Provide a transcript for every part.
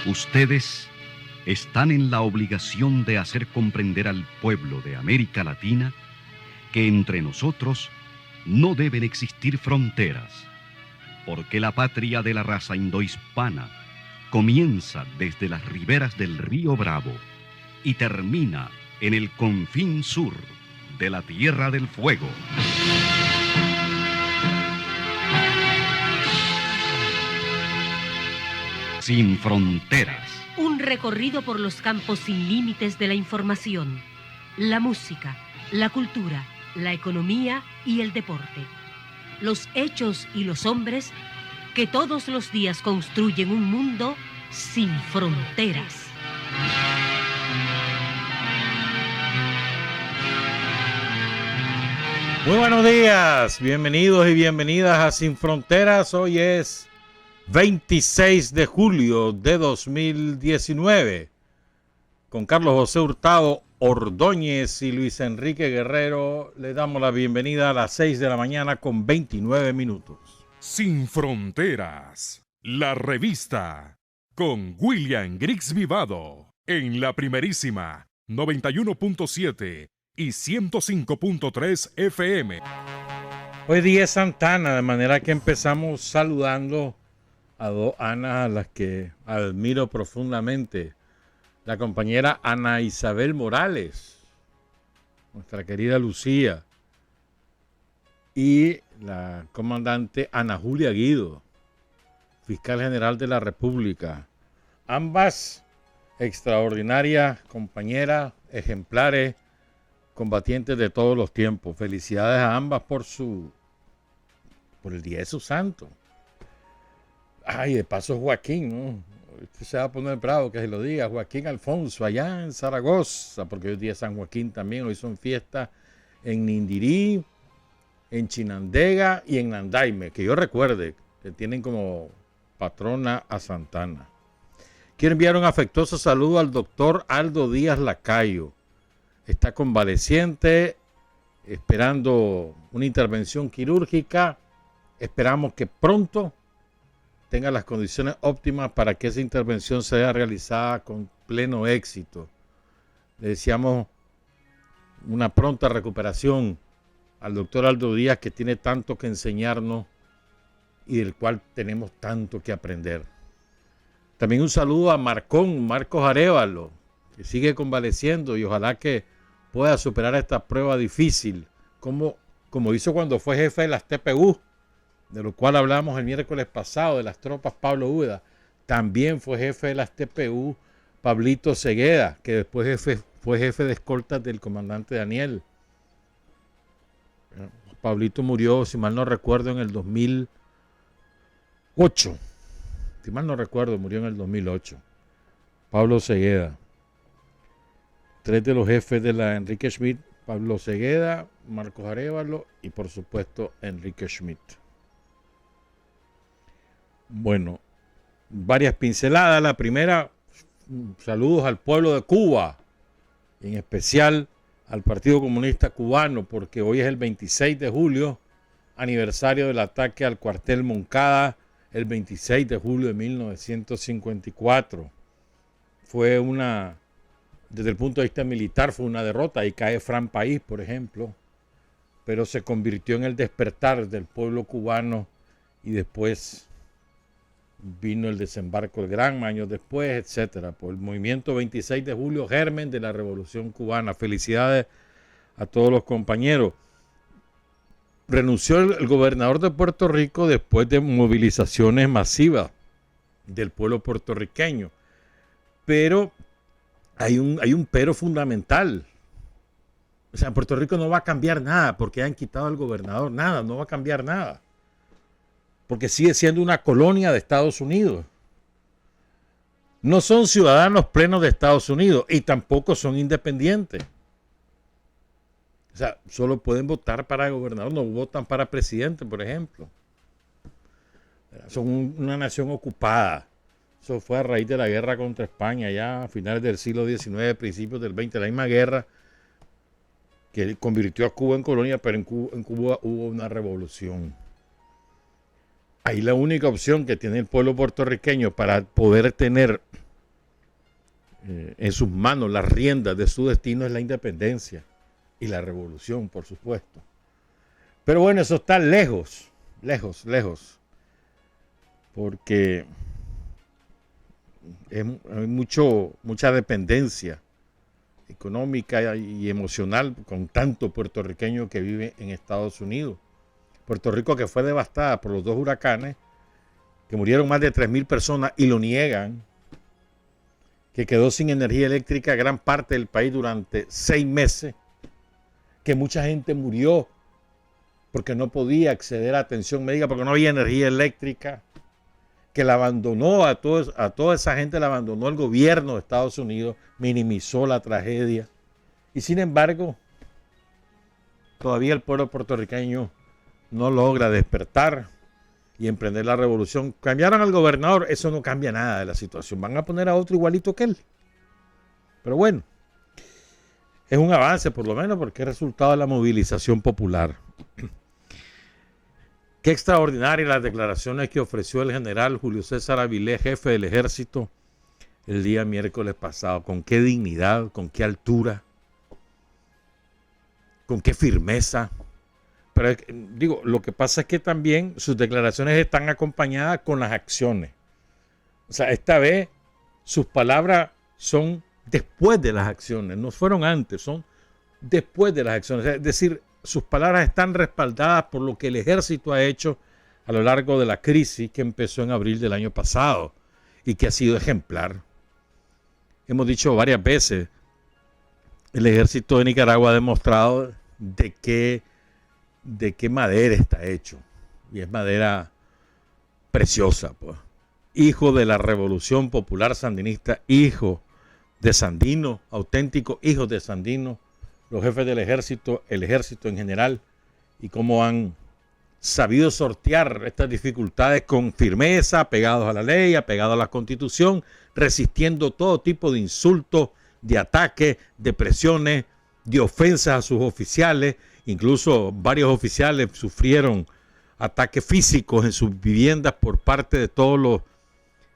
Ustedes están en la obligación de hacer comprender al pueblo de América Latina que entre nosotros no deben existir fronteras, porque la patria de la raza indohispana comienza desde las riberas del río Bravo y termina en el confín sur de la Tierra del Fuego. Sin fronteras. Un recorrido por los campos sin límites de la información, la música, la cultura, la economía y el deporte. Los hechos y los hombres que todos los días construyen un mundo sin fronteras. Muy buenos días, bienvenidos y bienvenidas a Sin Fronteras. Hoy es 26 de julio de 2019. Con Carlos José Hurtado Ordóñez y Luis Enrique Guerrero le damos la bienvenida a las 6 de la mañana con 29 minutos. Sin Fronteras, la revista, con William Griggs Vivado, en la primerísima 91.7 y 105.3 FM. Hoy día es Santana, de manera que empezamos saludando a dos Anas a las que admiro profundamente. La compañera Ana Isabel Morales, nuestra querida Lucía, y la comandante Ana Julia Guido, fiscal general de la República. Ambas extraordinarias compañeras, ejemplares, combatientes de todos los tiempos. Felicidades a ambas por el día de su santo. Ay, de paso Joaquín, ¿no? Usted se va a poner bravo que se lo diga. Joaquín Alfonso, allá en Zaragoza, porque hoy es día de San Joaquín también. Hoy son fiestas en Nindirí, en Chinandega y en Nandaime, que yo recuerde que tienen como patrona a Santana. Quiero enviar un afectuoso saludo al doctor Aldo Díaz Lacayo. Está convaleciente, esperando una intervención quirúrgica. Esperamos que pronto tenga las condiciones óptimas para que esa intervención sea realizada con pleno éxito. Le deseamos una pronta recuperación al doctor Aldo Díaz, que tiene tanto que enseñarnos y del cual tenemos tanto que aprender. También un saludo a Marcos Arévalo, que sigue convaleciendo y ojalá que pueda superar esta prueba difícil, como hizo cuando fue jefe de las TPU, de lo cual hablamos el miércoles pasado, de las tropas Pablo Úbeda. También fue jefe de las TPU Pablito Cegueda, que después fue jefe de escoltas del comandante Daniel. Pablito murió, si mal no recuerdo, en el 2008. Si mal no recuerdo, murió en el 2008. Pablo Cegueda. Tres de los jefes de la Enrique Schmidt: Pablo Cegueda, Marcos Arévalo y por supuesto Enrique Schmidt. Bueno, varias pinceladas. La primera, saludos al pueblo de Cuba, en especial al Partido Comunista Cubano, porque hoy es el 26 de julio, aniversario del ataque al cuartel Moncada, el 26 de julio de 1954. Desde el punto de vista militar, fue una derrota. Ahí cae Fran País, por ejemplo, pero se convirtió en el despertar del pueblo cubano y después vino el desembarco del Granma años después, etcétera. Por el movimiento 26 de julio, germen de la Revolución Cubana. Felicidades a todos los compañeros. Renunció el gobernador de Puerto Rico después de movilizaciones masivas del pueblo puertorriqueño. Pero hay un pero fundamental. O sea, en Puerto Rico no va a cambiar nada porque han quitado al gobernador. Nada, no va a cambiar nada. Porque sigue siendo una colonia de Estados Unidos. No son ciudadanos plenos de Estados Unidos y tampoco son independientes. O sea, solo pueden votar para gobernador, no votan para presidente, por ejemplo. Son una nación ocupada. Eso fue a raíz de la guerra contra España, ya a finales del siglo XIX, principios del XX, la misma guerra que convirtió a Cuba en colonia, pero en Cuba hubo una revolución. Ahí la única opción que tiene el pueblo puertorriqueño para poder tener en sus manos las riendas de su destino es la independencia y la revolución, por supuesto. Pero bueno, eso está lejos, porque hay mucha dependencia económica y emocional con tanto puertorriqueño que vive en Estados Unidos. Puerto Rico, que fue devastada por los 2 huracanes, que murieron más de 3,000 personas y lo niegan, que quedó sin energía eléctrica gran parte del país durante 6 meses, que mucha gente murió porque no podía acceder a atención médica, porque no había energía eléctrica, que la abandonó a toda esa gente, la abandonó el gobierno de Estados Unidos, minimizó la tragedia. Y sin embargo, todavía el pueblo puertorriqueño no logra despertar y emprender la revolución. Cambiaron al gobernador, eso no cambia nada de la situación. Van a poner a otro igualito que él. Pero bueno, es un avance por lo menos porque es resultado de la movilización popular. Qué extraordinarias las declaraciones que ofreció el general Julio César Avilés, jefe del ejército, el día miércoles pasado. Con qué dignidad, con qué altura, con qué firmeza. Pero digo, lo que pasa es que también sus declaraciones están acompañadas con las acciones. O sea, esta vez sus palabras son después de las acciones, no fueron antes, son después de las acciones. Es decir, sus palabras están respaldadas por lo que el ejército ha hecho a lo largo de la crisis que empezó en abril del año pasado y que ha sido ejemplar. Hemos dicho varias veces, el ejército de Nicaragua ha demostrado de qué madera está hecho. Y es madera preciosa, pues. Hijo de la Revolución Popular Sandinista, hijo de Sandino, auténtico hijo de Sandino, los jefes del ejército, el ejército en general, y cómo han sabido sortear estas dificultades con firmeza, apegados a la ley, apegados a la Constitución, resistiendo todo tipo de insultos, de ataques, de presiones, de ofensas a sus oficiales. Incluso varios oficiales sufrieron ataques físicos en sus viviendas por parte de todos los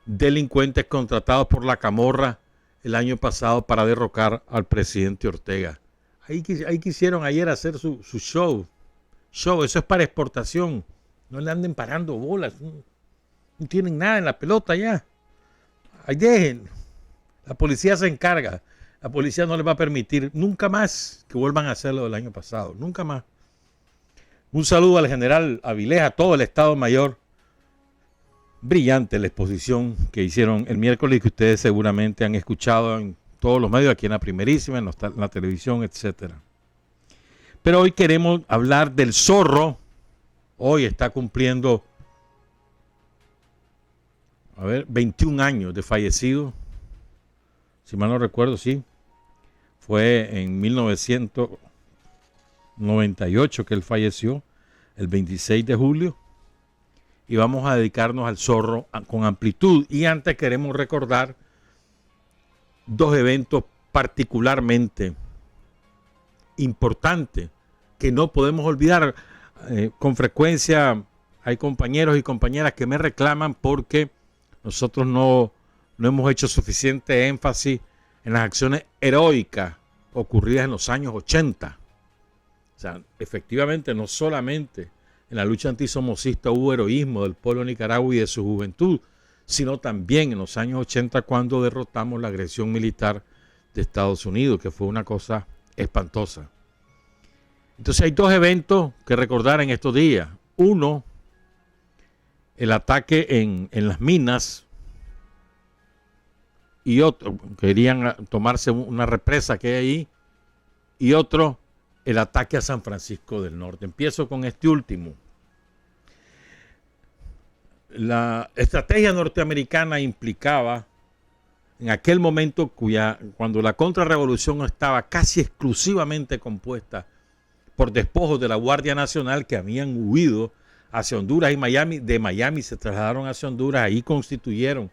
delincuentes contratados por la Camorra el año pasado para derrocar al presidente Ortega. Ahí quisieron ayer hacer su show. Eso es para exportación. No le anden parando bolas. No tienen nada en la pelota ya. Ahí dejen. La policía se encarga. La policía no les va a permitir nunca más que vuelvan a hacerlo del año pasado. Nunca más. Un saludo al general Avilés, a todo el Estado Mayor. Brillante la exposición que hicieron el miércoles y que ustedes seguramente han escuchado en todos los medios, aquí en la Primerísima, en la televisión, etcétera. Pero hoy queremos hablar del Zorro. Hoy está cumpliendo 21 años de fallecido. Si mal no recuerdo, sí. Fue en 1998 que él falleció, el 26 de julio. Y vamos a dedicarnos al Zorro con amplitud. Y antes queremos recordar 2 eventos particularmente importantes que no podemos olvidar. Con frecuencia hay compañeros y compañeras que me reclaman porque nosotros no hemos hecho suficiente énfasis en las acciones heroicas ocurridas en los años 80. O sea, efectivamente, no solamente en la lucha antisomocista hubo heroísmo del pueblo de Nicaragua y de su juventud, sino también en los años 80 cuando derrotamos la agresión militar de Estados Unidos, que fue una cosa espantosa. Entonces hay 2 eventos que recordar en estos días. Uno, el ataque en las minas, y otro, querían tomarse una represa que hay ahí, y otro, el ataque a San Francisco del Norte. Empiezo con este último. La estrategia norteamericana implicaba, en aquel momento cuando la contrarrevolución estaba casi exclusivamente compuesta por despojos de la Guardia Nacional que habían huido hacia Honduras y Miami, de Miami se trasladaron hacia Honduras, ahí constituyeron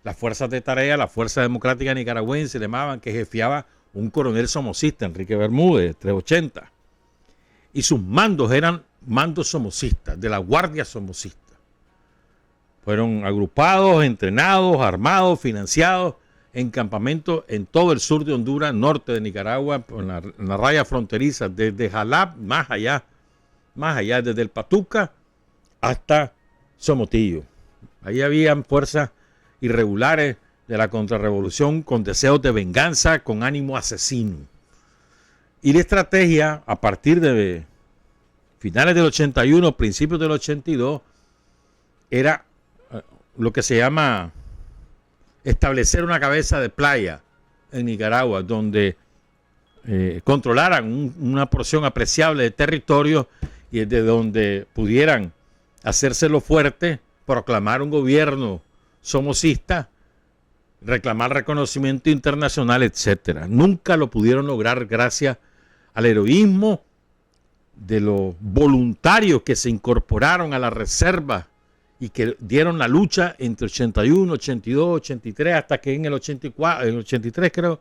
las fuerzas de tarea, la Fuerza Democrática Nicaragüense, le llamaban, que jefiaba un coronel somocista, Enrique Bermúdez, 380. Y sus mandos eran mandos somocistas, de la Guardia Somocista. Fueron agrupados, entrenados, armados, financiados, en campamentos en todo el sur de Honduras, norte de Nicaragua, en la raya fronteriza, desde Jalap, más allá, desde el Patuca hasta Somotillo. Ahí habían fuerzas irregulares de la contrarrevolución con deseos de venganza, con ánimo asesino. Y la estrategia, a partir de finales del 81, principios del 82, era lo que se llama establecer una cabeza de playa en Nicaragua, donde controlaran una porción apreciable de territorio y desde donde pudieran hacérselo fuerte, proclamar un gobierno somocista, reclamar reconocimiento internacional, etcétera. Nunca lo pudieron lograr gracias al heroísmo de los voluntarios que se incorporaron a la reserva y que dieron la lucha entre 81, 82, 83, hasta que en el 84, en el 83 creo,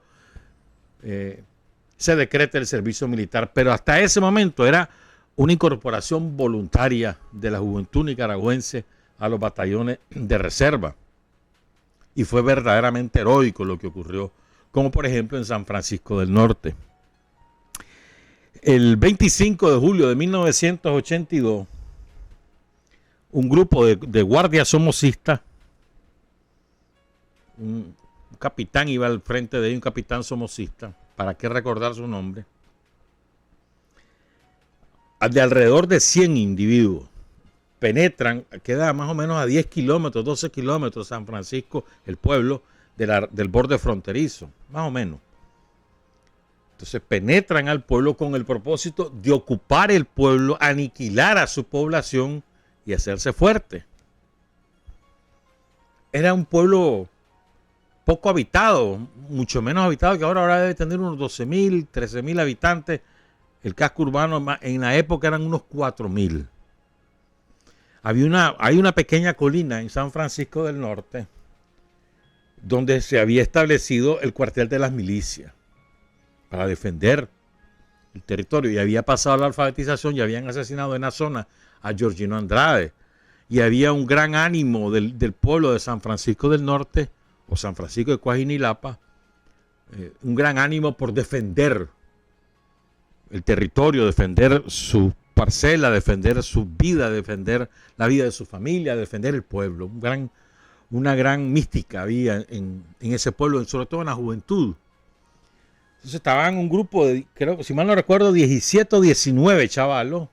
se decreta el servicio militar. Pero hasta ese momento era una incorporación voluntaria de la juventud nicaragüense a los batallones de reserva. Y fue verdaderamente heroico lo que ocurrió, como por ejemplo en San Francisco del Norte. El 25 de julio de 1982, un grupo de guardias somocistas, un capitán iba al frente de ellos, un capitán somocista, ¿para qué recordar su nombre? De alrededor de 100 individuos penetran, queda más o menos a 10 kilómetros, 12 kilómetros San Francisco, el pueblo del borde fronterizo, más o menos. Entonces penetran al pueblo con el propósito de ocupar el pueblo, aniquilar a su población y hacerse fuerte. Era un pueblo poco habitado, mucho menos habitado que ahora debe tener unos 12.000, 13.000 habitantes. El casco urbano en la época eran unos 4.000. Hay una pequeña colina en San Francisco del Norte donde se había establecido el cuartel de las milicias para defender el territorio, y había pasado la alfabetización y habían asesinado en la zona a Georgino Andrade, y había un gran ánimo del pueblo de San Francisco del Norte o San Francisco de Coajimalpa, un gran ánimo por defender el territorio, defender su parcela, defender su vida, defender la vida de su familia, defender el pueblo. Una gran mística había en ese pueblo, sobre todo en la juventud. Entonces estaban un grupo de, creo que si mal no recuerdo, 17 o 19 chavalos,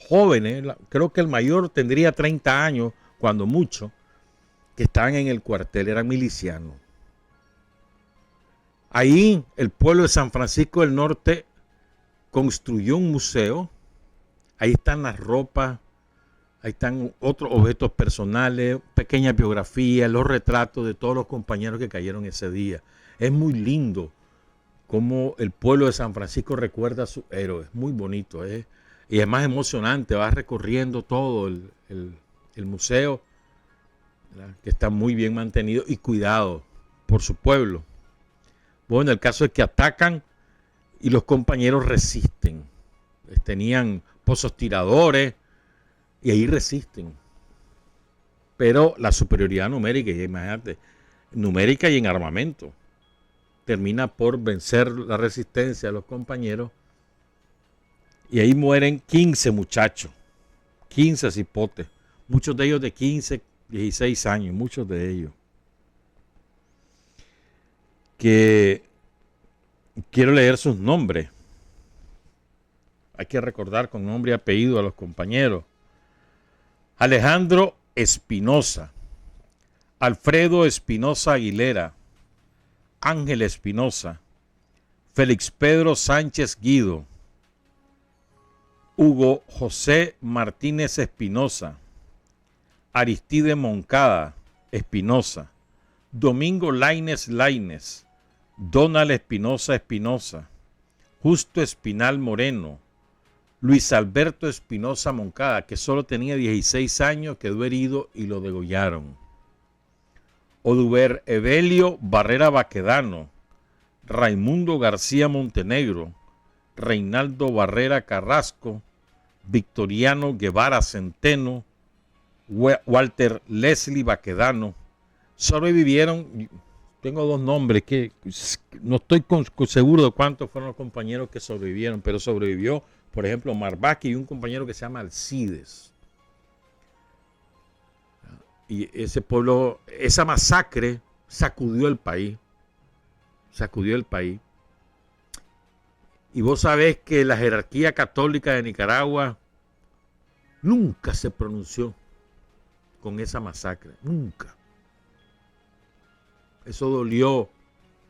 jóvenes, creo que el mayor tendría 30 años, cuando mucho, que estaban en el cuartel, eran milicianos. Ahí el pueblo de San Francisco del Norte construyó un museo. Ahí están las ropas, ahí están otros objetos personales, pequeñas biografías, los retratos de todos los compañeros que cayeron ese día. Es muy lindo cómo el pueblo de San Francisco recuerda a sus héroes, muy bonito, y es más emocionante, vas recorriendo todo el museo, ¿verdad?, que está muy bien mantenido y cuidado por su pueblo. Bueno, el caso es que atacan y los compañeros resisten. Tenían pozos tiradores y ahí resisten. Pero la superioridad numérica, imagínate, numérica y en armamento, termina por vencer la resistencia de los compañeros. Y ahí mueren 15 muchachos, 15 cipotes, muchos de ellos de 15, 16 años, muchos de ellos. Que quiero leer sus nombres. Hay que recordar con nombre y apellido a los compañeros. Alejandro Espinosa, Alfredo Espinosa Aguilera, Ángel Espinosa, Félix Pedro Sánchez Guido, Hugo José Martínez Espinosa, Aristide Moncada Espinosa, Domingo Lainez, Donald Espinosa Espinosa, Justo Espinal Moreno, Luis Alberto Espinosa Moncada, que solo tenía 16 años, quedó herido y lo degollaron. Oduber Evelio Barrera Baquedano, Raimundo García Montenegro, Reinaldo Barrera Carrasco, Victoriano Guevara Centeno, Walter Leslie Baquedano. Sobrevivieron tengo dos nombres que no estoy seguro de cuántos fueron los compañeros que sobrevivieron, pero sobrevivió, por ejemplo, Marbaki y un compañero que se llama Alcides. Y ese pueblo, esa masacre sacudió el país. Sacudió el país. Y vos sabés que la jerarquía católica de Nicaragua nunca se pronunció con esa masacre. Nunca. Eso dolió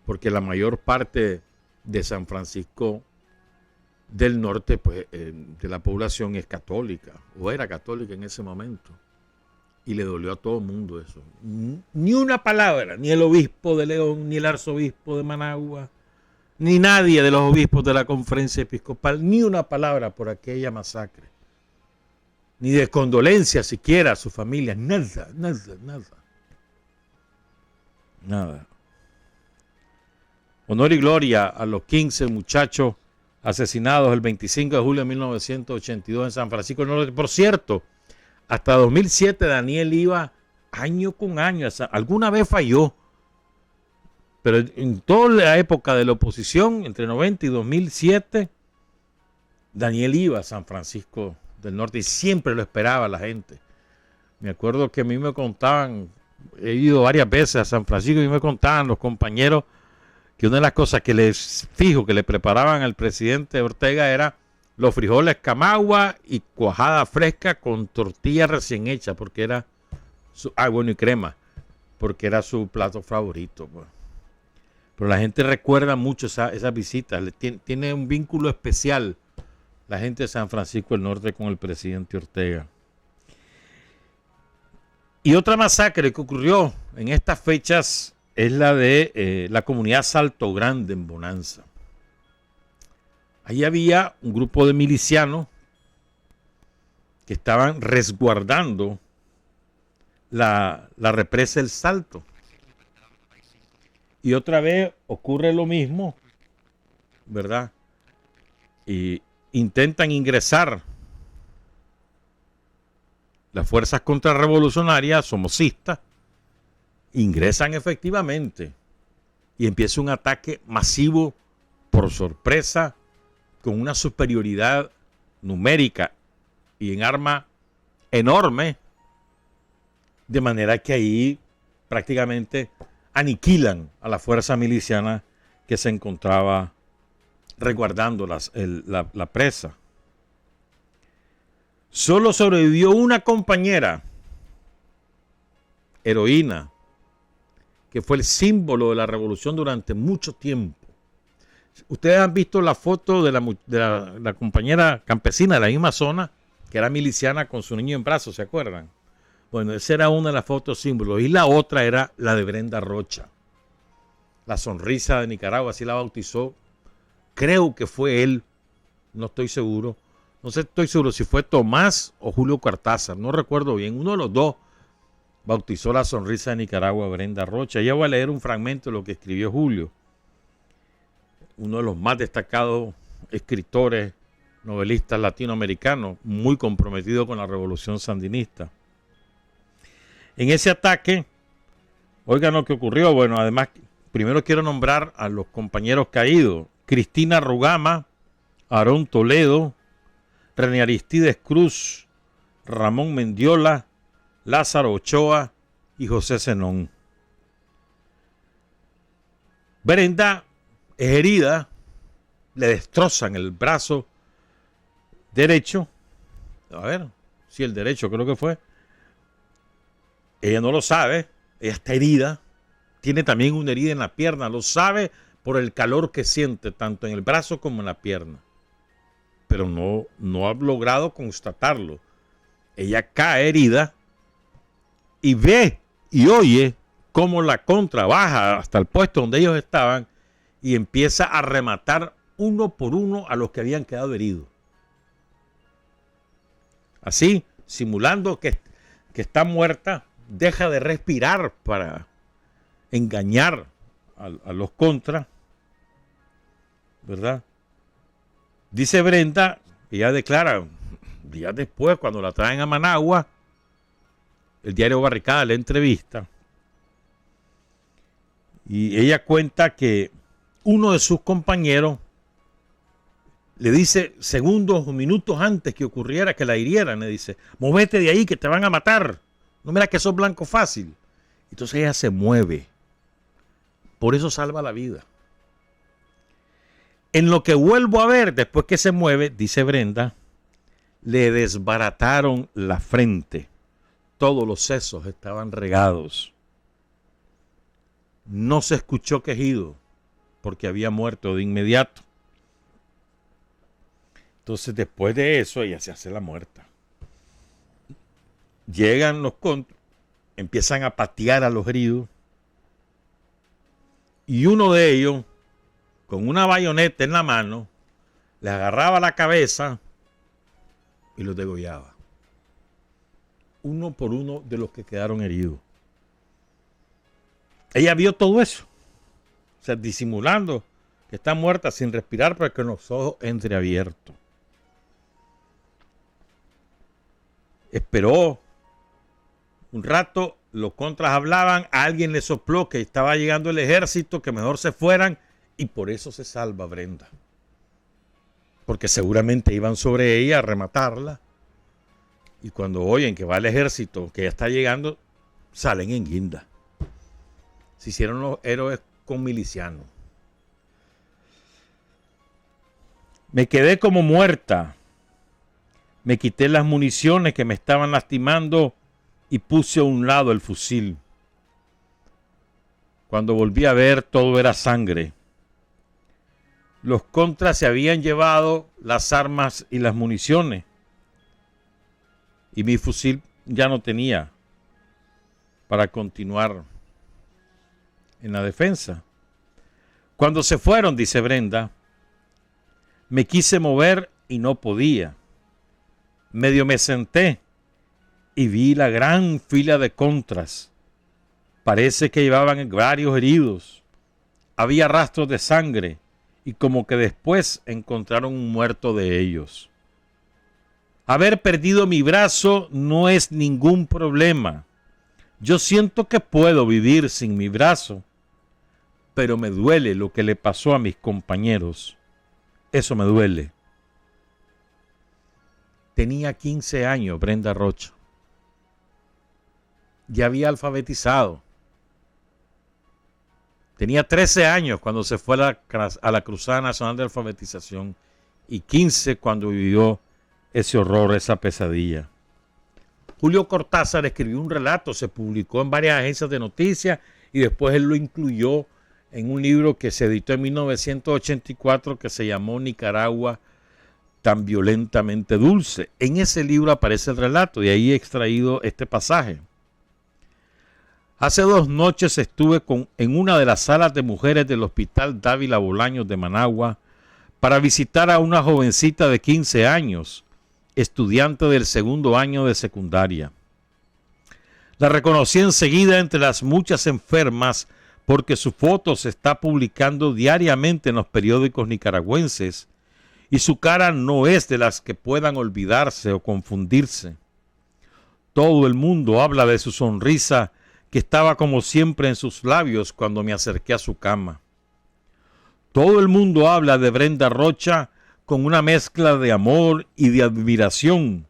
porque la mayor parte de San Francisco del Norte, pues, de la población es católica, o era católica en ese momento. Y le dolió a todo el mundo eso. Ni una palabra, ni el obispo de León, ni el arzobispo de Managua, ni nadie de los obispos de la conferencia episcopal, ni una palabra por aquella masacre. Ni de condolencia siquiera a sus familias, nada, nada, nada. Nada. Honor y gloria a los 15 muchachos asesinados el 25 de julio de 1982 en San Francisco del Norte. Por cierto, hasta 2007 Daniel iba año con año. Alguna vez falló, pero en toda la época de la oposición, entre 90 y 2007, Daniel iba a San Francisco del Norte y siempre lo esperaba la gente. Me acuerdo que a mí me contaban, he ido varias veces a San Francisco y me contaban los compañeros que una de las cosas que les fijo que le preparaban al presidente Ortega era los frijoles camagua y cuajada fresca con tortilla recién hecha, porque era bueno, y crema, porque era su plato favorito, pues. Pero la gente recuerda mucho esas visitas, tiene un vínculo especial la gente de San Francisco del Norte con el presidente Ortega. Y otra masacre que ocurrió en estas fechas es la de la comunidad Salto Grande en Bonanza. Ahí había un grupo de milicianos que estaban resguardando la represa El Salto. Y otra vez ocurre lo mismo, ¿verdad? Y intentan ingresar las fuerzas contrarrevolucionarias somocistas, ingresan efectivamente y empieza un ataque masivo por sorpresa con una superioridad numérica y en arma enorme, de manera que ahí prácticamente aniquilan a la fuerza miliciana que se encontraba resguardando la presa. Solo sobrevivió una compañera, heroína, que fue el símbolo de la revolución durante mucho tiempo. Ustedes han visto la foto de la compañera campesina de la misma zona, que era miliciana con su niño en brazos, ¿se acuerdan? Bueno, esa era una de las fotos símbolos. Y la otra era la de Brenda Rocha. La sonrisa de Nicaragua, así la bautizó. Creo que fue él, no estoy seguro. No sé, estoy seguro si fue Tomás o Julio Cortázar, no recuerdo bien. Uno de los dos bautizó la sonrisa de Nicaragua a Brenda Rocha. Ya voy a leer un fragmento de lo que escribió Julio, uno de los más destacados escritores, novelistas latinoamericanos, muy comprometido con la revolución sandinista. En ese ataque, oigan lo que ocurrió. Bueno, además, primero quiero nombrar a los compañeros caídos: Cristina Rugama, Aarón Toledo, René Aristides Cruz, Ramón Mendiola, Lázaro Ochoa y José Zenón. Brenda es herida, le destrozan el brazo derecho. A ver, sí, el derecho creo que fue. Ella no lo sabe, ella está herida, tiene también una herida en la pierna, lo sabe por el calor que siente tanto en el brazo como en la pierna, pero no ha logrado constatarlo. Ella cae herida y ve y oye cómo la contra baja hasta el puesto donde ellos estaban y empieza a rematar uno por uno a los que habían quedado heridos. Así, simulando que está muerta, deja de respirar para engañar a los contras, ¿verdad? Dice Brenda, ella declara, días después, cuando la traen a Managua, el diario Barricada, la entrevista, Y ella cuenta que uno de sus compañeros le dice segundos o minutos antes que ocurriera que la hirieran, le dice, movete de ahí que te van a matar. No mira que sos blanco fácil. Entonces ella se mueve. Por eso salva la vida. En lo que vuelvo a ver, después que se mueve, dice Brenda, le desbarataron la frente. Todos los sesos estaban regados. No se escuchó quejido porque había muerto de inmediato. Entonces, después de eso, ella se hace la muerta. Llegan los contras, empiezan a patear a los heridos. Y uno de ellos, con una bayoneta en la mano, le agarraba la cabeza y los degollaba. Uno por uno de los que quedaron heridos. Ella vio todo eso. O sea, disimulando que está muerta sin respirar, pero con los ojos entreabiertos. Esperó un rato, los contras hablaban, a alguien le sopló que estaba llegando el ejército, que mejor se fueran, y por eso se salva Brenda. Porque seguramente iban sobre ella a rematarla, y cuando oyen que va el ejército, que ya está llegando, salen en guinda. Se hicieron los héroes con milicianos. Me quedé como muerta. Me quité las municiones que me estaban lastimando y puse a un lado el fusil. Cuando volví a ver, todo era sangre. Los contras se habían llevado las armas y las municiones. Y mi fusil ya no tenía para continuar en la defensa. Cuando se fueron, dice Brenda, me quise mover y no podía. Medio me senté y vi la gran fila de contras. Parece que llevaban varios heridos. Había rastros de sangre y como que después encontraron un muerto de ellos. Haber perdido mi brazo no es ningún problema. Yo siento que puedo vivir sin mi brazo, pero me duele lo que le pasó a mis compañeros. Eso me duele. Tenía 15 años Brenda Rocha. Ya había alfabetizado. Tenía 13 años cuando se fue a la Cruzada Nacional de Alfabetización y 15 cuando vivió ese horror, esa pesadilla. Julio Cortázar escribió un relato, se publicó en varias agencias de noticias y después él lo incluyó en un libro que se editó en 1984 que se llamó Nicaragua tan violentamente dulce. En ese libro aparece el relato y ahí he extraído este pasaje. Hace 2 noches estuve en una de las salas de mujeres del Hospital Dávila Bolaños de Managua para visitar a una jovencita de 15 años, estudiante del 2º año de secundaria. La reconocí enseguida entre las muchas enfermas porque su foto se está publicando diariamente en los periódicos nicaragüenses y su cara no es de las que puedan olvidarse o confundirse. Todo el mundo habla de su sonrisa que estaba como siempre en sus labios cuando me acerqué a su cama. Todo el mundo habla de Brenda Rocha con una mezcla de amor y de admiración,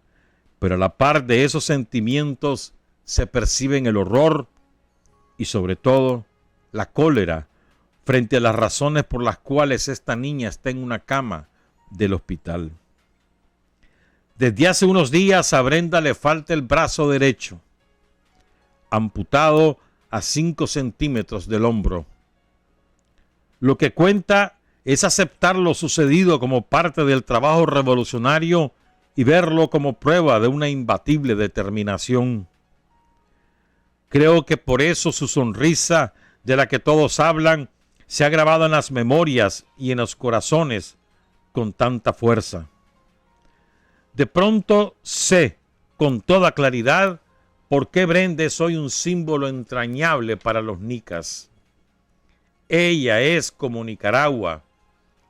pero a la par de esos sentimientos se perciben el horror y sobre todo la cólera frente a las razones por las cuales esta niña está en una cama del hospital. Desde hace unos días a Brenda le falta el brazo derecho, amputado a 5 centímetros del hombro. Lo que cuenta es aceptar lo sucedido como parte del trabajo revolucionario y verlo como prueba de una imbatible determinación. Creo que por eso su sonrisa, de la que todos hablan, se ha grabado en las memorias y en los corazones con tanta fuerza. De pronto sé con toda claridad por qué Brenda es hoy un símbolo entrañable para los nicas. Ella es como Nicaragua.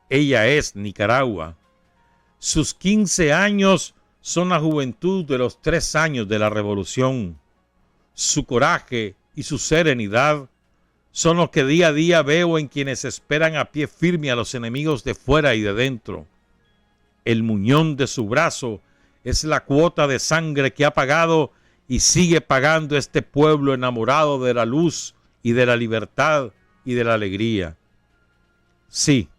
Ella es Nicaragua. Sus 15 años son la juventud de los 3 años de la revolución. Su coraje y su serenidad son los que día a día veo en quienes esperan a pie firme a los enemigos de fuera y de dentro. El muñón de su brazo es la cuota de sangre que ha pagado y sigue pagando este pueblo enamorado de la luz y de la libertad y de la alegría. Sí,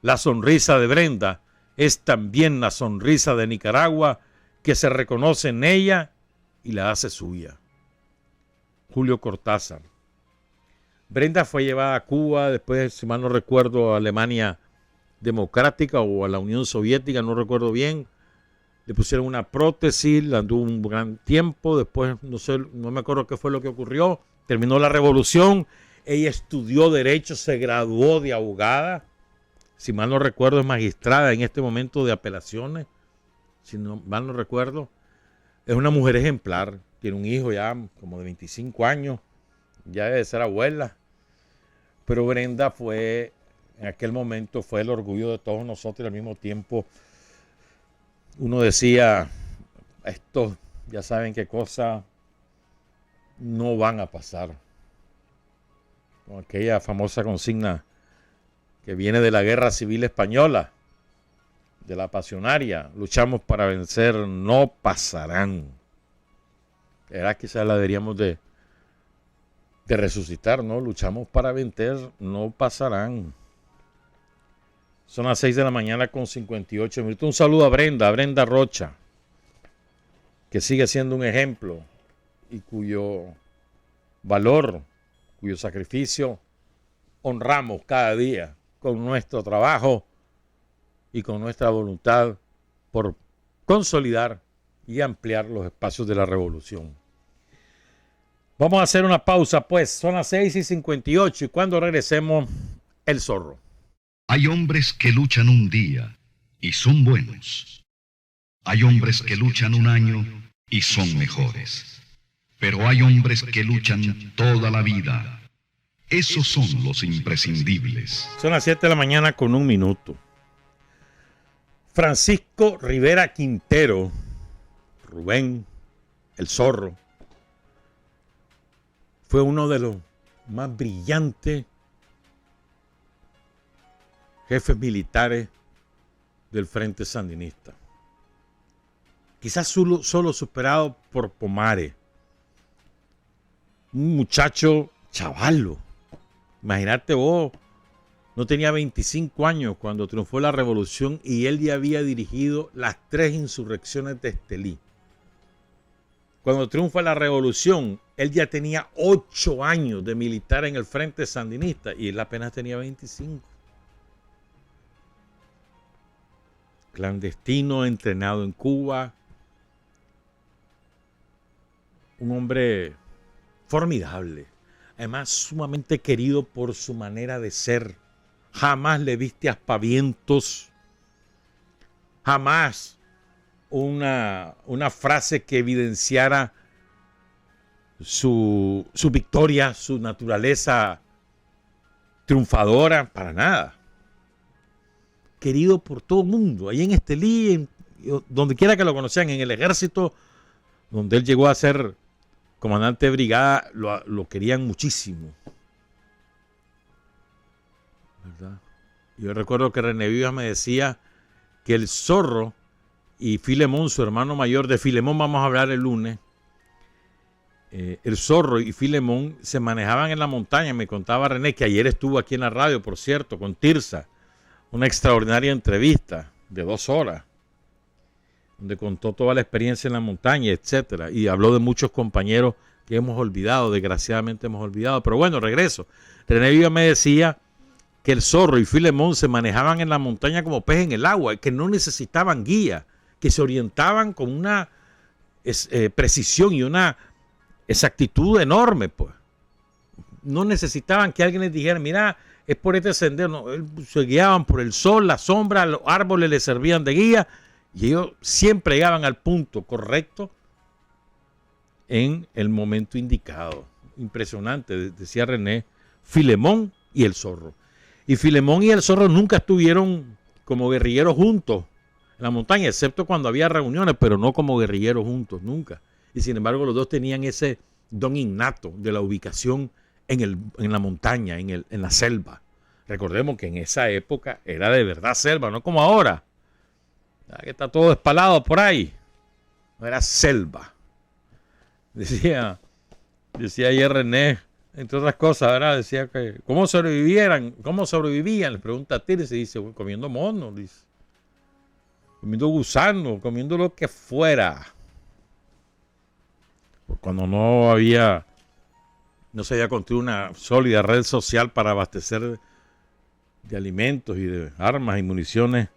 la sonrisa de Brenda es también la sonrisa de Nicaragua, que se reconoce en ella y la hace suya. Julio Cortázar. Brenda fue llevada a Cuba, después, si mal no recuerdo, a Alemania Democrática o a la Unión Soviética, no recuerdo bien. Le pusieron una prótesis, la anduvo un gran tiempo, después no me acuerdo qué fue lo que ocurrió. Terminó la revolución, ella estudió Derecho, se graduó de abogada, si mal no recuerdo es magistrada en este momento de apelaciones, si no mal no recuerdo. Es una mujer ejemplar, tiene un hijo ya como de 25 años, ya debe ser abuela. Pero Brenda fue, en aquel momento, fue el orgullo de todos nosotros y al mismo tiempo uno decía, estos ya saben qué cosas no van a pasar. Con aquella famosa consigna que viene de la Guerra Civil Española, de la pasionaria, luchamos para vencer, no pasarán. Era quizás la deberíamos de resucitar, ¿no? Luchamos para vencer, no pasarán. Son las 6 de la mañana con 58 minutos. Un saludo a Brenda Rocha, que sigue siendo un ejemplo y cuyo valor, cuyo sacrificio honramos cada día con nuestro trabajo y con nuestra voluntad por consolidar y ampliar los espacios de la revolución. Vamos a hacer una pausa, pues. Son las 6:58 y cuando regresemos, El Zorro. Hay hombres que luchan un día y son buenos. Hay hombres que luchan un año y son mejores. Pero hay hombres que luchan toda la vida. Esos son los imprescindibles. Son las 7 de la mañana con 1 minuto. Francisco Rivera Quintero, Rubén, El Zorro, fue uno de los más brillantes jefes militares del Frente Sandinista. Quizás solo superado por Pomares. Un muchacho chavalo. Imagínate vos, no tenía 25 años cuando triunfó la revolución y él ya había dirigido las 3 insurrecciones de Estelí. Cuando triunfa la revolución, él ya tenía 8 años de militar en el Frente Sandinista y él apenas tenía 25. Clandestino, entrenado en Cuba. Un hombre formidable. Además, sumamente querido por su manera de ser. Jamás le viste aspavientos. Jamás una frase que evidenciara su victoria, su naturaleza triunfadora, para nada. Querido por todo el mundo, ahí en Estelí, donde quiera que lo conocían, en el ejército, donde él llegó a ser comandante de brigada, lo querían muchísimo. ¿Verdad? Yo recuerdo que René Vivas me decía que El Zorro y Filemón, su hermano mayor, de Filemón vamos a hablar el lunes, El Zorro y Filemón se manejaban en la montaña. Me contaba René, que ayer estuvo aquí en la radio, por cierto, con Tirsa, una extraordinaria entrevista de 2 horas, donde contó toda la experiencia en la montaña, etcétera, y habló de muchos compañeros que hemos olvidado, desgraciadamente hemos olvidado. Pero bueno, regreso. René Vivas me decía que El Zorro y Filemón se manejaban en la montaña como pez en el agua, que no necesitaban guía, que se orientaban con una precisión y una exactitud enorme, pues. No necesitaban que alguien les dijera, mira, es por este sendero. No, se guiaban por el sol, la sombra, los árboles les servían de guía y ellos siempre llegaban al punto correcto en el momento indicado. Impresionante, decía René, Filemón y El Zorro. Y Filemón y El Zorro nunca estuvieron como guerrilleros juntos en la montaña, excepto cuando había reuniones, pero no como guerrilleros juntos, nunca. Y sin embargo los dos tenían ese don innato de la ubicación en la montaña, en la selva. Recordemos que en esa época era de verdad selva, no como ahora. Que está todo espalado por ahí. No era selva. Decía ayer René, entre otras cosas, ¿verdad? Decía que cómo sobrevivían, le pregunta a Tirsi, y dice, comiendo monos, dice. Comiendo gusanos, comiendo lo que fuera. Cuando no se había construido una sólida red social para abastecer de alimentos y de armas y municiones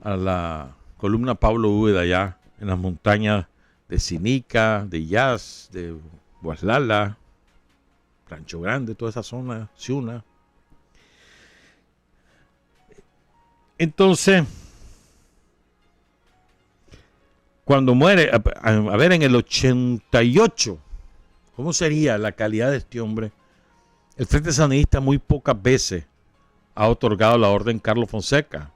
a la columna Pablo Úbeda allá en las montañas de Sinica, de Yas, de Guaslala, Rancho Grande, toda esa zona, Ciuna. Entonces, cuando muere, a ver, en el 88, ¿cómo sería la calidad de este hombre? El Frente Sandinista muy pocas veces ha otorgado la Orden Carlos Fonseca.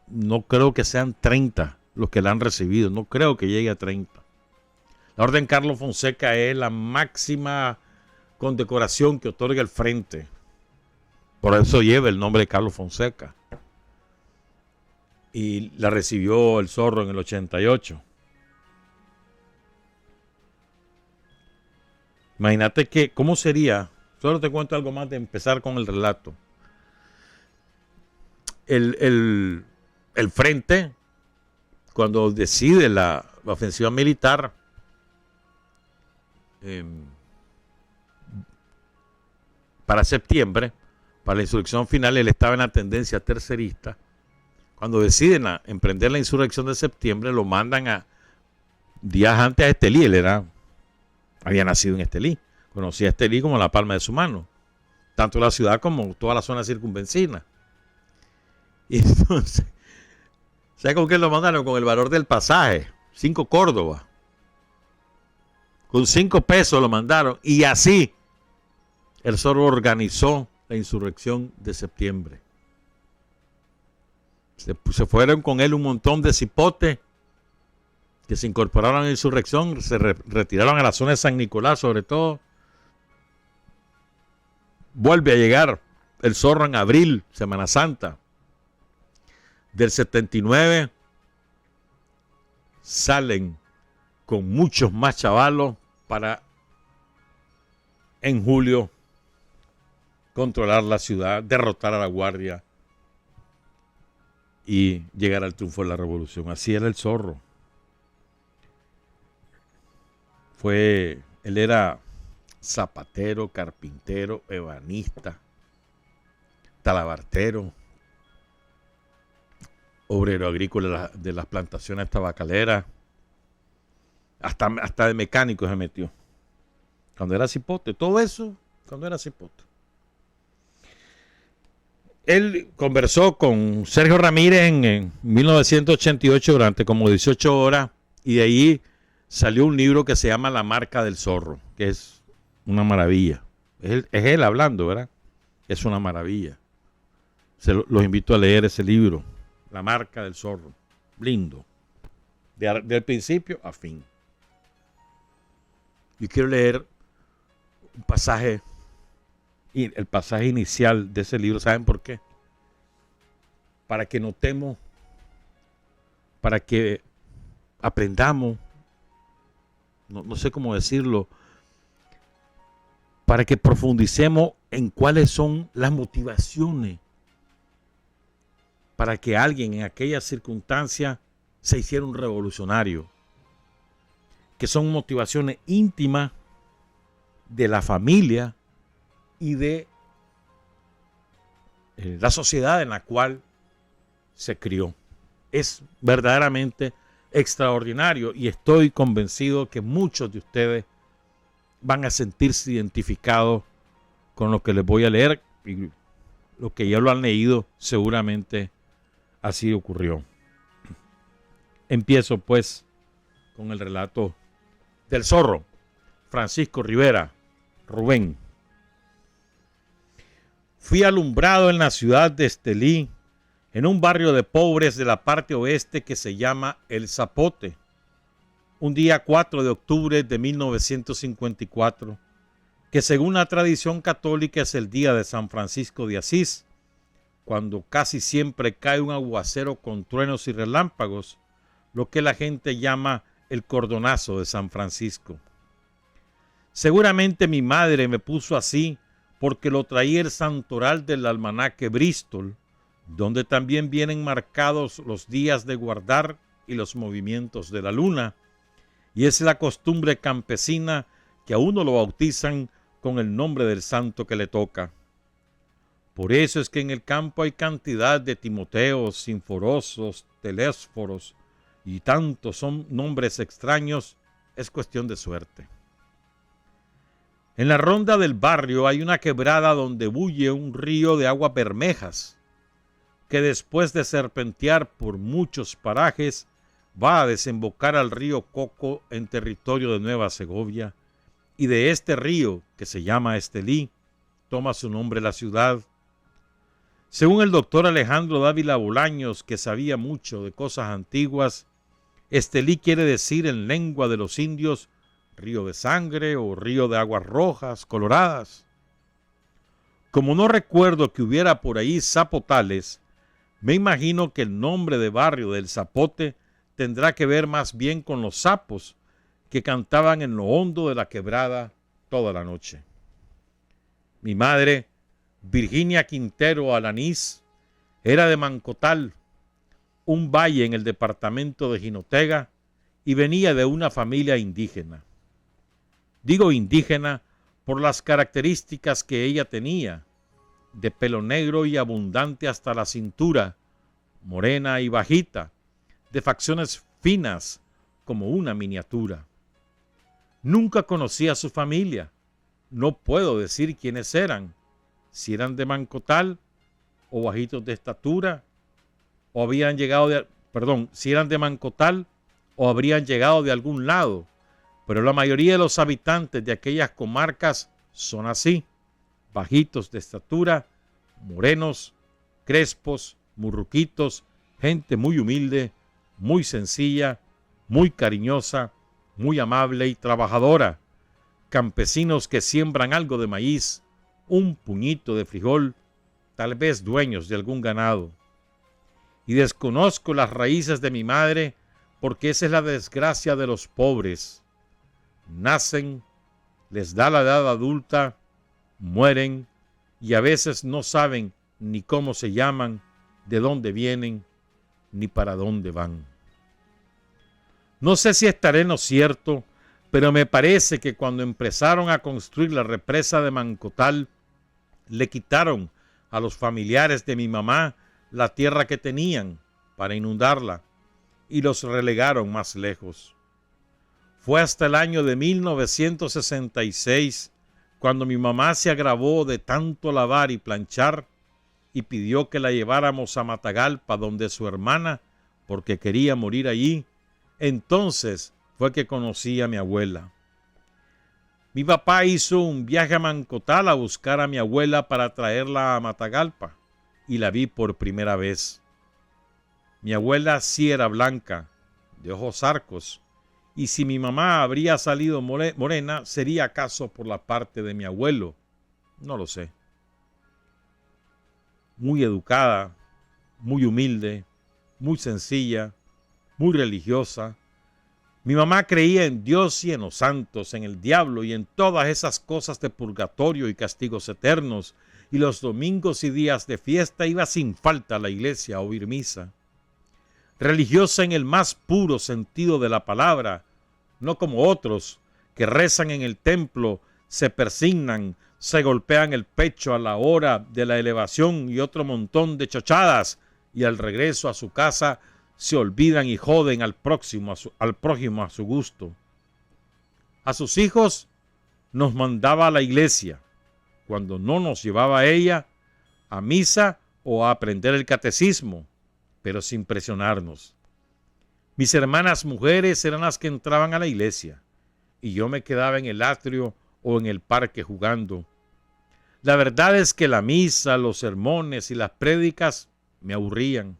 No creo que sean 30 los que la han recibido, no creo que llegue a 30. La Orden Carlos Fonseca es la máxima condecoración que otorga el Frente. Por eso lleva el nombre de Carlos Fonseca. Y la recibió el Zorro en el 88. Imagínate que, ¿cómo sería? Solo te cuento algo más de empezar con el relato. El Frente, cuando decide la ofensiva militar, para septiembre, para la insurrección final, él estaba en la tendencia tercerista. Cuando deciden emprender la insurrección de septiembre, lo mandan días antes a Estelí. Él había nacido en Estelí, conocía a Estelí como la palma de su mano, tanto la ciudad como toda la zona circunvencina. Y entonces, ¿sabes con qué lo mandaron? Con el valor del pasaje, 5 Córdoba. Con 5 pesos lo mandaron. Y así el Zorro organizó la insurrección de septiembre. Se fueron con él un montón de cipotes que se incorporaron a la insurrección, se retiraron a la zona de San Nicolás sobre todo. Vuelve a llegar el Zorro en abril, Semana Santa del 79. Salen con muchos más chavalos para en julio controlar la ciudad, derrotar a la Guardia y llegar al triunfo de la revolución. Así era el Zorro. Él era zapatero, carpintero, ebanista, talabartero, obrero agrícola de las plantaciones tabacaleras, hasta de mecánico se metió. Cuando era cipote, todo eso, cuando era cipote. Él conversó con Sergio Ramírez en 1988 durante como 18 horas y de ahí salió un libro que se llama La marca del zorro, que es una maravilla. Es él hablando, ¿verdad? Es una maravilla. Los invito a leer ese libro, La marca del zorro. Lindo. Del principio a fin. Yo quiero leer un pasaje, el pasaje inicial de ese libro. ¿Saben por qué? Para que notemos, para que aprendamos, no sé cómo decirlo, para que profundicemos en cuáles son las motivaciones para que alguien en aquella circunstancia se hiciera un revolucionario, que son motivaciones íntimas de la familia y de la sociedad en la cual se crió. Es verdaderamente extraordinario y estoy convencido que muchos de ustedes van a sentirse identificados con lo que les voy a leer, y los que ya lo han leído seguramente así ocurrió. Empiezo pues con el relato del Zorro. Francisco Rivera, Rubén. Fui alumbrado en la ciudad de Estelí, en un barrio de pobres de la parte oeste que se llama El Zapote, un día 4 de octubre de 1954, que según la tradición católica es el día de San Francisco de Asís, cuando casi siempre cae un aguacero con truenos y relámpagos, lo que la gente llama el cordonazo de San Francisco. Seguramente mi madre me puso así porque lo traía el santoral del almanaque Bristol, donde también vienen marcados los días de guardar y los movimientos de la luna, y es la costumbre campesina que a uno lo bautizan con el nombre del santo que le toca. Por eso es que en el campo hay cantidad de Timoteos, Sinforosos, Telésforos, y tantos son nombres extraños, es cuestión de suerte. En la ronda del barrio hay una quebrada donde bulle un río de aguas bermejas, que después de serpentear por muchos parajes, va a desembocar al río Coco en territorio de Nueva Segovia, y de este río, que se llama Estelí, toma su nombre la ciudad. Según el doctor Alejandro Dávila Bolaños, que sabía mucho de cosas antiguas, Estelí quiere decir en lengua de los indios río de sangre o río de aguas rojas, coloradas. Como no recuerdo que hubiera por ahí zapotales, me imagino que el nombre de barrio del Zapote tendrá que ver más bien con los sapos que cantaban en lo hondo de la quebrada toda la noche. Mi madre, Virginia Quintero Alanís, era de Mancotal, un valle en el departamento de Jinotega, y venía de una familia indígena. Digo indígena por las características que ella tenía, de pelo negro y abundante hasta la cintura, morena y bajita, de facciones finas como una miniatura. Nunca conocí a su familia, no puedo decir quiénes eran, si eran de Mancotal o bajitos de estatura, o habían llegado si eran de Mancotal o habrían llegado de algún lado, pero la mayoría de los habitantes de aquellas comarcas son así, bajitos de estatura, morenos, crespos, murruquitos, gente muy humilde, muy sencilla, muy cariñosa, muy amable y trabajadora, campesinos que siembran algo de maíz, un puñito de frijol, tal vez dueños de algún ganado. Y desconozco las raíces de mi madre porque esa es la desgracia de los pobres. Nacen, les da la edad adulta, mueren y a veces no saben ni cómo se llaman, de dónde vienen, ni para dónde van. No sé si estaré en lo cierto, pero me parece que cuando empezaron a construir la represa de Mancotal, le quitaron a los familiares de mi mamá la tierra que tenían para inundarla y los relegaron más lejos. Fue hasta el año de 1966 cuando mi mamá se agravó de tanto lavar y planchar y pidió que la lleváramos a Matagalpa donde su hermana, porque quería morir allí. Entonces fue que conocí a mi abuela. Mi papá hizo un viaje a Mancotal a buscar a mi abuela para traerla a Matagalpa y la vi por primera vez. Mi abuela sí era blanca, de ojos arcos, y si mi mamá habría salido morena, sería acaso por la parte de mi abuelo, no lo sé. Muy educada, muy humilde, muy sencilla, muy religiosa. Mi mamá creía en Dios y en los santos, en el diablo y en todas esas cosas de purgatorio y castigos eternos, y los domingos y días de fiesta iba sin falta a la iglesia a oír misa. Religiosa en el más puro sentido de la palabra, no como otros que rezan en el templo, se persignan, se golpean el pecho a la hora de la elevación y otro montón de chochadas, y al regreso a su casa se olvidan y joden al prójimo a su gusto. A sus hijos nos mandaba a la iglesia, cuando no nos llevaba a ella, a misa o a aprender el catecismo, pero sin presionarnos. Mis hermanas mujeres eran las que entraban a la iglesia, y yo me quedaba en el atrio o en el parque jugando. La verdad es que la misa, los sermones y las prédicas me aburrían.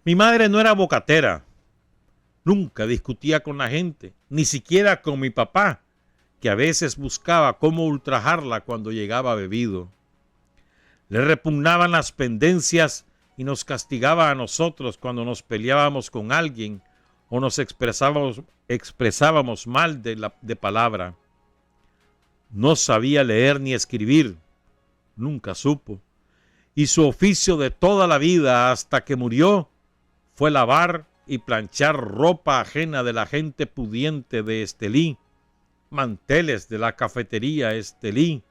Mi madre no era bocatera, nunca discutía con la gente, ni siquiera con mi papá, que a veces buscaba cómo ultrajarla cuando llegaba bebido. Le repugnaban las pendencias y nos castigaba a nosotros cuando nos peleábamos con alguien o nos expresábamos mal de palabra. No sabía leer ni escribir, nunca supo, y su oficio de toda la vida hasta que murió fue lavar y planchar ropa ajena de la gente pudiente de Estelí, manteles de la cafetería Estelí,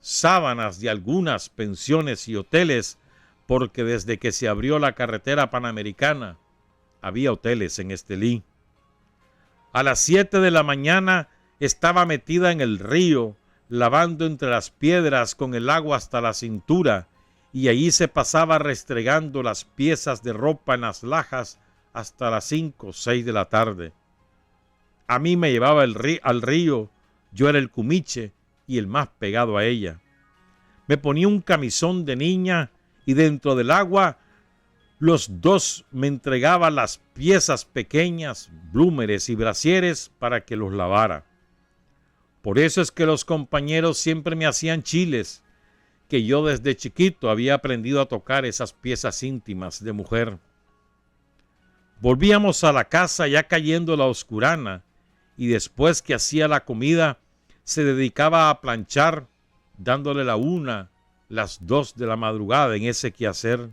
sábanas de algunas pensiones y hoteles, porque desde que se abrió la carretera panamericana había hoteles en Estelí. A las 7 de la mañana estaba metida en el río, lavando entre las piedras con el agua hasta la cintura, y allí se pasaba restregando las piezas de ropa en las lajas hasta las 5 o 6 de la tarde. A mí me llevaba al río, yo era el cumiche y el más pegado a ella. Me ponía un camisón de niña y dentro del agua los dos me entregaban las piezas pequeñas, blúmeres y brasieres para que los lavara. Por eso es que los compañeros siempre me hacían chiles, que yo desde chiquito había aprendido a tocar esas piezas íntimas de mujer. Volvíamos a la casa ya cayendo la oscurana y después que hacía la comida se dedicaba a planchar, dándole la 1, las 2 de la madrugada en ese quehacer.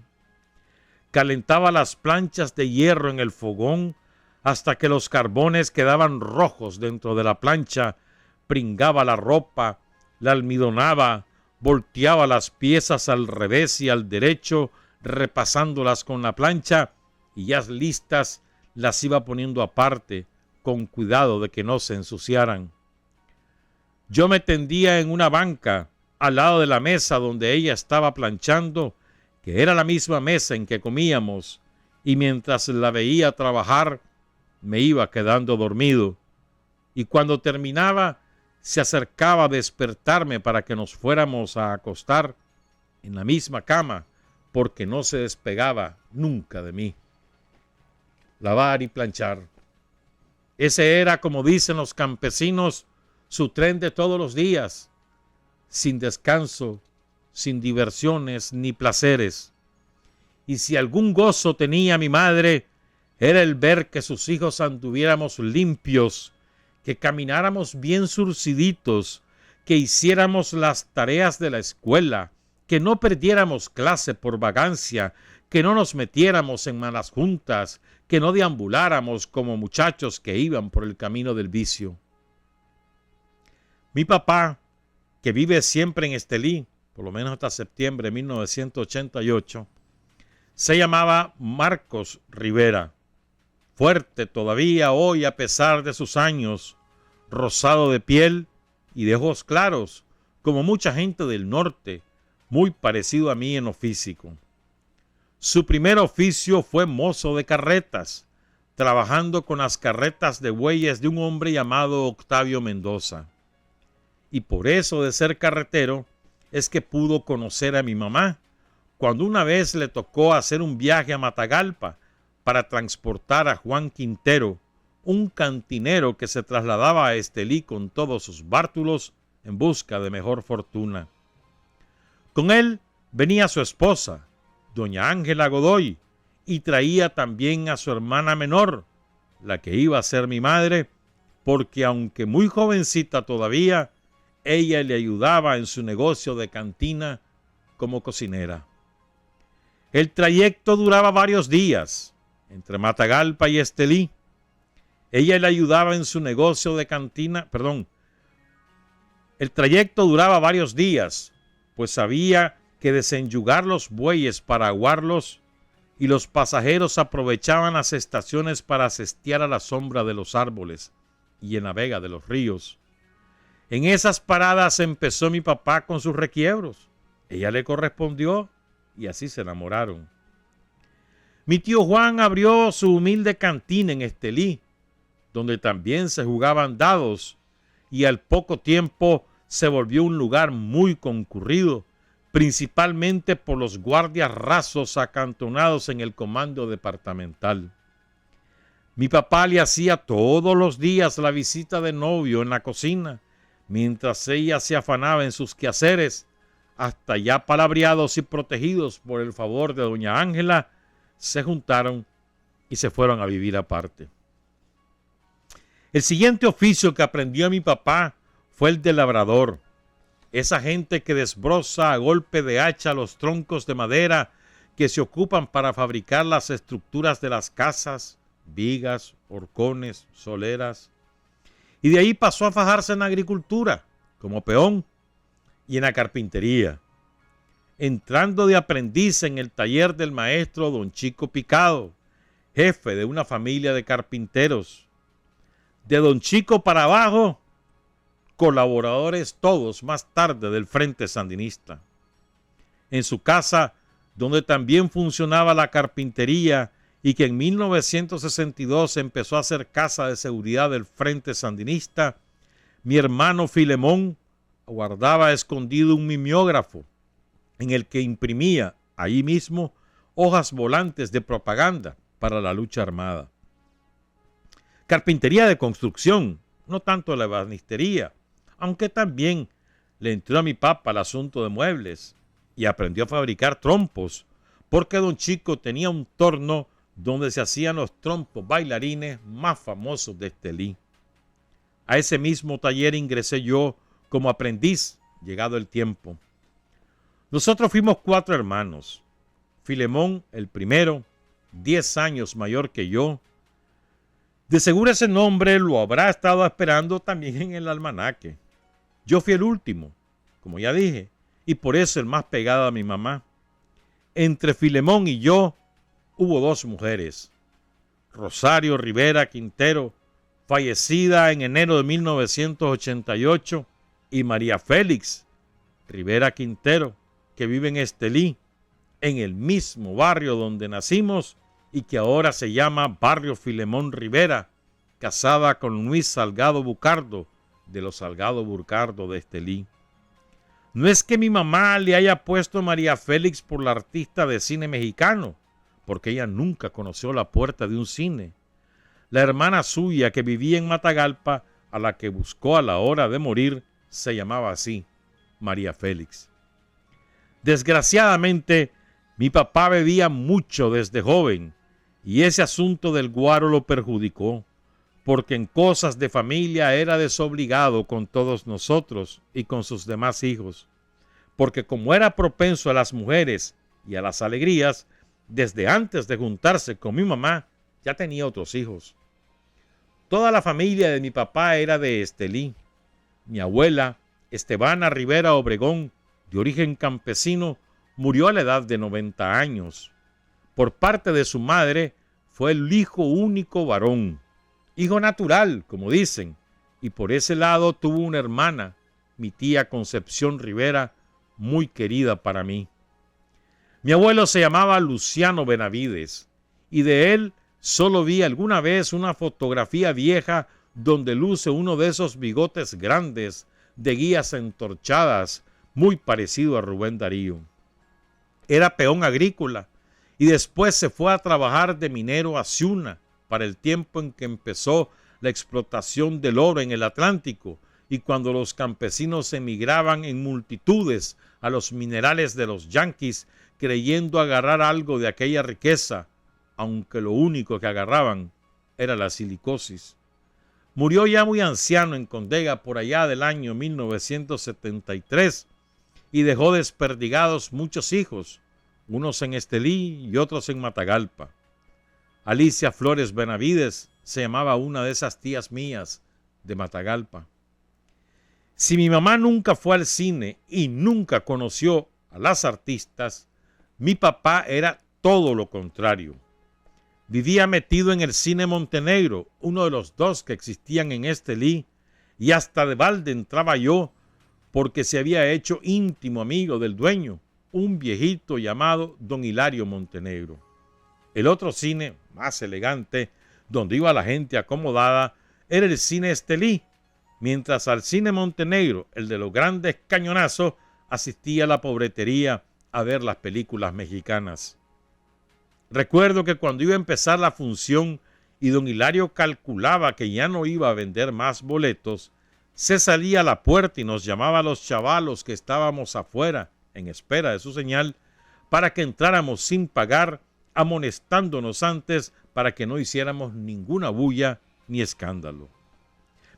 Calentaba las planchas de hierro en el fogón hasta que los carbones quedaban rojos dentro de la plancha, pringaba la ropa, la almidonaba, volteaba las piezas al revés y al derecho, repasándolas con la plancha, y ya listas las iba poniendo aparte, con cuidado de que no se ensuciaran. Yo me tendía en una banca, al lado de la mesa donde ella estaba planchando, que era la misma mesa en que comíamos, y mientras la veía trabajar, me iba quedando dormido. Y cuando terminaba, se acercaba a despertarme para que nos fuéramos a acostar en la misma cama, porque no se despegaba nunca de mí. Lavar y planchar. Ese era, como dicen los campesinos, su tren de todos los días, sin descanso, sin diversiones ni placeres. Y si algún gozo tenía mi madre, era el ver que sus hijos anduviéramos limpios, que camináramos bien surciditos, que hiciéramos las tareas de la escuela, que no perdiéramos clase por vagancia, que no nos metiéramos en malas juntas, que no deambuláramos como muchachos que iban por el camino del vicio. Mi papá, que vive siempre en Estelí, por lo menos hasta septiembre de 1988, se llamaba Marcos Rivera. Fuerte todavía hoy a pesar de sus años, rosado de piel y de ojos claros, como mucha gente del norte, muy parecido a mí en lo físico. Su primer oficio fue mozo de carretas, trabajando con las carretas de bueyes de un hombre llamado Octavio Mendoza. Y por eso de ser carretero es que pudo conocer a mi mamá, cuando una vez le tocó hacer un viaje a Matagalpa para transportar a Juan Quintero, un cantinero que se trasladaba a Estelí con todos sus bártulos en busca de mejor fortuna. Con él venía su esposa, doña Ángela Godoy, y traía también a su hermana menor, la que iba a ser mi madre, porque aunque muy jovencita todavía, ella le ayudaba en su negocio de cantina como cocinera. El trayecto duraba varios días, entre Matagalpa y Estelí. Ella le ayudaba en su negocio de cantina, el trayecto duraba varios días, pues había que desenyugar los bueyes para aguarlos y los pasajeros aprovechaban las estaciones para sestear a la sombra de los árboles y en la vega de los ríos. En esas paradas empezó mi papá con sus requiebros. Ella le correspondió y así se enamoraron. Mi tío Juan abrió su humilde cantina en Estelí, donde también se jugaban dados, y al poco tiempo se volvió un lugar muy concurrido, principalmente por los guardias rasos acantonados en el comando departamental. Mi papá le hacía todos los días la visita de novio en la cocina, mientras ella se afanaba en sus quehaceres, hasta ya palabreados y protegidos por el favor de doña Ángela, se juntaron y se fueron a vivir aparte. El siguiente oficio que aprendió mi papá fue el de labrador. Esa gente que desbroza a golpe de hacha los troncos de madera que se ocupan para fabricar las estructuras de las casas, vigas, horcones, soleras. Y de ahí pasó a fajarse en la agricultura, como peón, y en la carpintería, entrando de aprendiz en el taller del maestro don Chico Picado, jefe de una familia de carpinteros. De don Chico para abajo, colaboradores todos más tarde del Frente Sandinista. En su casa, donde también funcionaba la carpintería y que en 1962 empezó a ser casa de seguridad del Frente Sandinista, mi hermano Filemón guardaba escondido un mimeógrafo en el que imprimía ahí mismo hojas volantes de propaganda para la lucha armada. Carpintería de construcción, no tanto la ebanistería, aunque también le entró a mi papá el asunto de muebles y aprendió a fabricar trompos, porque don Chico tenía un torno donde se hacían los trompos bailarines más famosos de Estelí. A ese mismo taller ingresé yo como aprendiz, llegado el tiempo. Nosotros fuimos 4 hermanos. Filemón, el primero, 10 años mayor que yo. De seguro ese nombre lo habrá estado esperando también en el almanaque. Yo fui el último, como ya dije, y por eso el más pegado a mi mamá. Entre Filemón y yo hubo 2 mujeres. Rosario Rivera Quintero, fallecida en enero de 1988, y María Félix Rivera Quintero, que vive en Estelí, en el mismo barrio donde nacimos y que ahora se llama Barrio Filemón Rivera, casada con Luis Salgado Bucardo, de los Salgado Bucardo de Estelí. No es que mi mamá le haya puesto María Félix por la artista de cine mexicano, porque ella nunca conoció la puerta de un cine. La hermana suya que vivía en Matagalpa, a la que buscó a la hora de morir, se llamaba así, María Félix. Desgraciadamente, mi papá bebía mucho desde joven y ese asunto del guaro lo perjudicó, porque en cosas de familia era desobligado con todos nosotros y con sus demás hijos, porque como era propenso a las mujeres y a las alegrías, desde antes de juntarse con mi mamá, ya tenía otros hijos. Toda la familia de mi papá era de Estelí. Mi abuela, Estebana Rivera Obregón, de origen campesino, murió a la edad de 90 años. Por parte de su madre, fue el hijo único varón, hijo natural, como dicen, y por ese lado tuvo una hermana, mi tía Concepción Rivera, muy querida para mí. Mi abuelo se llamaba Luciano Benavides, y de él solo vi alguna vez una fotografía vieja donde luce uno de esos bigotes grandes, de guías entorchadas, muy parecido a Rubén Darío. Era peón agrícola y después se fue a trabajar de minero a Ciuna para el tiempo en que empezó la explotación del oro en el Atlántico y cuando los campesinos emigraban en multitudes a los minerales de los yanquis creyendo agarrar algo de aquella riqueza, aunque lo único que agarraban era la silicosis. Murió ya muy anciano en Condega por allá del año 1973 y dejó desperdigados muchos hijos, unos en Estelí y otros en Matagalpa. Alicia Flores Benavides se llamaba una de esas tías mías de Matagalpa. Si mi mamá nunca fue al cine y nunca conoció a las artistas, mi papá era todo lo contrario. Vivía metido en el cine Montenegro, uno de los 2 que existían en Estelí, y hasta de balde entraba yo porque se había hecho íntimo amigo del dueño, un viejito llamado don Hilario Montenegro. El otro cine, más elegante, donde iba la gente acomodada, era el cine Estelí, mientras al cine Montenegro, el de los grandes cañonazos, asistía la pobretería a ver las películas mexicanas. Recuerdo que cuando iba a empezar la función y don Hilario calculaba que ya no iba a vender más boletos, se salía a la puerta y nos llamaba a los chavalos que estábamos afuera en espera de su señal para que entráramos sin pagar, amonestándonos antes para que no hiciéramos ninguna bulla ni escándalo.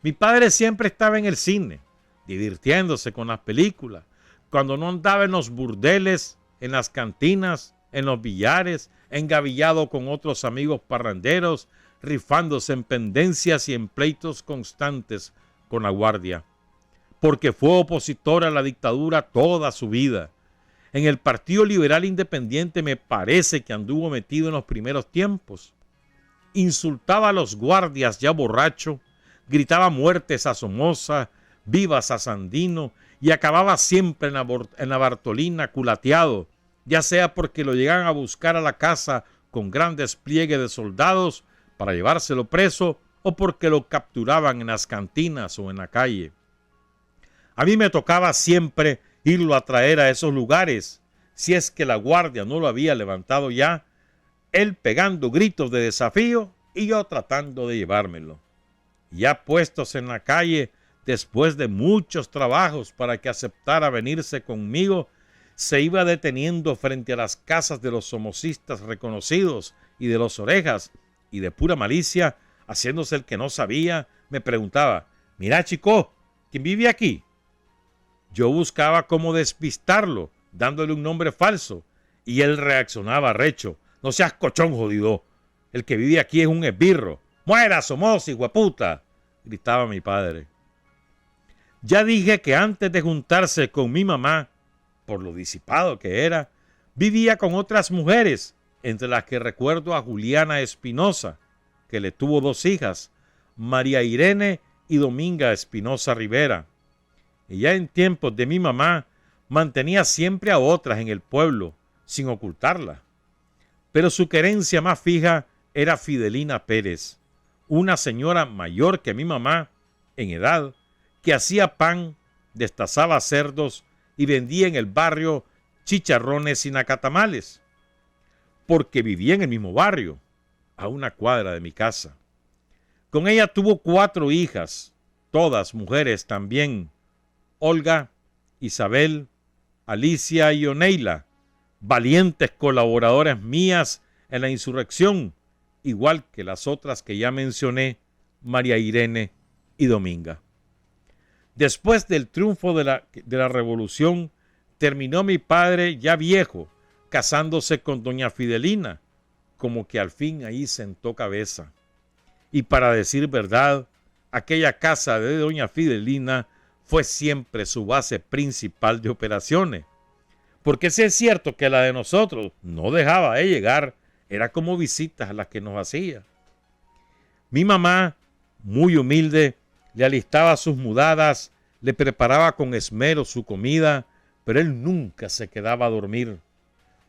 Mi padre siempre estaba en el cine, divirtiéndose con las películas, cuando no andaba en los burdeles, en las cantinas, en los billares, engavillado con otros amigos parranderos, rifándose en pendencias y en pleitos constantes con la guardia, porque fue opositor a la dictadura toda su vida. En el Partido Liberal Independiente me parece que anduvo metido en los primeros tiempos. Insultaba a los guardias ya borracho, gritaba muertes a Somoza, vivas a Sandino y acababa siempre en la Bartolina culateado, ya sea porque lo llegaban a buscar a la casa con gran despliegue de soldados para llevárselo preso o porque lo capturaban en las cantinas o en la calle. A mí me tocaba siempre irlo a traer a esos lugares, si es que la guardia no lo había levantado ya, él pegando gritos de desafío y yo tratando de llevármelo. Ya puestos en la calle, después de muchos trabajos para que aceptara venirse conmigo, se iba deteniendo frente a las casas de los somocistas reconocidos y de los Orejas, y de pura malicia, haciéndose el que no sabía, me preguntaba: «Mira, chico, ¿quién vive aquí?». Yo buscaba cómo despistarlo, dándole un nombre falso, y él reaccionaba recho: «No seas cochón, jodido, el que vive aquí es un esbirro. ¡Muera, Somoza, hijueputa!», gritaba mi padre. Ya dije que antes de juntarse con mi mamá, por lo disipado que era, vivía con otras mujeres, entre las que recuerdo a Juliana Espinosa, que le tuvo 2 hijas, María Irene y Dominga Espinosa Rivera. Y ya en tiempos de mi mamá, mantenía siempre a otras en el pueblo, sin ocultarla. Pero su querencia más fija era Fidelina Pérez, una señora mayor que mi mamá en edad, que hacía pan, destazaba cerdos y vendía en el barrio chicharrones y nacatamales, porque vivía en el mismo barrio, a una cuadra de mi casa. Con ella tuvo 4 hijas, todas mujeres también: Olga, Isabel, Alicia y Oneila, valientes colaboradoras mías en la insurrección, igual que las otras que ya mencioné, María Irene y Dominga. Después del triunfo de la revolución, terminó mi padre ya viejo, casándose con doña Fidelina, como que al fin ahí sentó cabeza. Y para decir verdad, aquella casa de doña Fidelina fue siempre su base principal de operaciones. Porque sí es cierto que la de nosotros no dejaba de llegar, era como visitas las que nos hacía. Mi mamá, muy humilde, le alistaba sus mudadas, le preparaba con esmero su comida, pero él nunca se quedaba a dormir.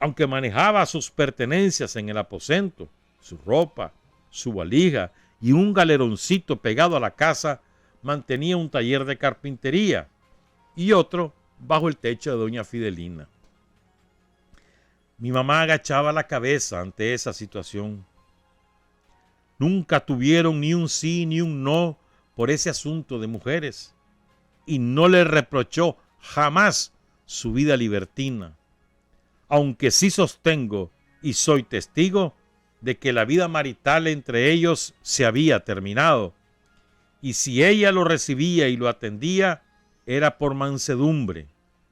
Aunque manejaba sus pertenencias en el aposento, su ropa, su valija y un galeroncito pegado a la casa, mantenía un taller de carpintería y otro bajo el techo de doña Fidelina. Mi mamá agachaba la cabeza ante esa situación. Nunca tuvieron ni un sí ni un no por ese asunto de mujeres, y no le reprochó jamás su vida libertina, aunque sí sostengo y soy testigo de que la vida marital entre ellos se había terminado, y si ella lo recibía y lo atendía, era por mansedumbre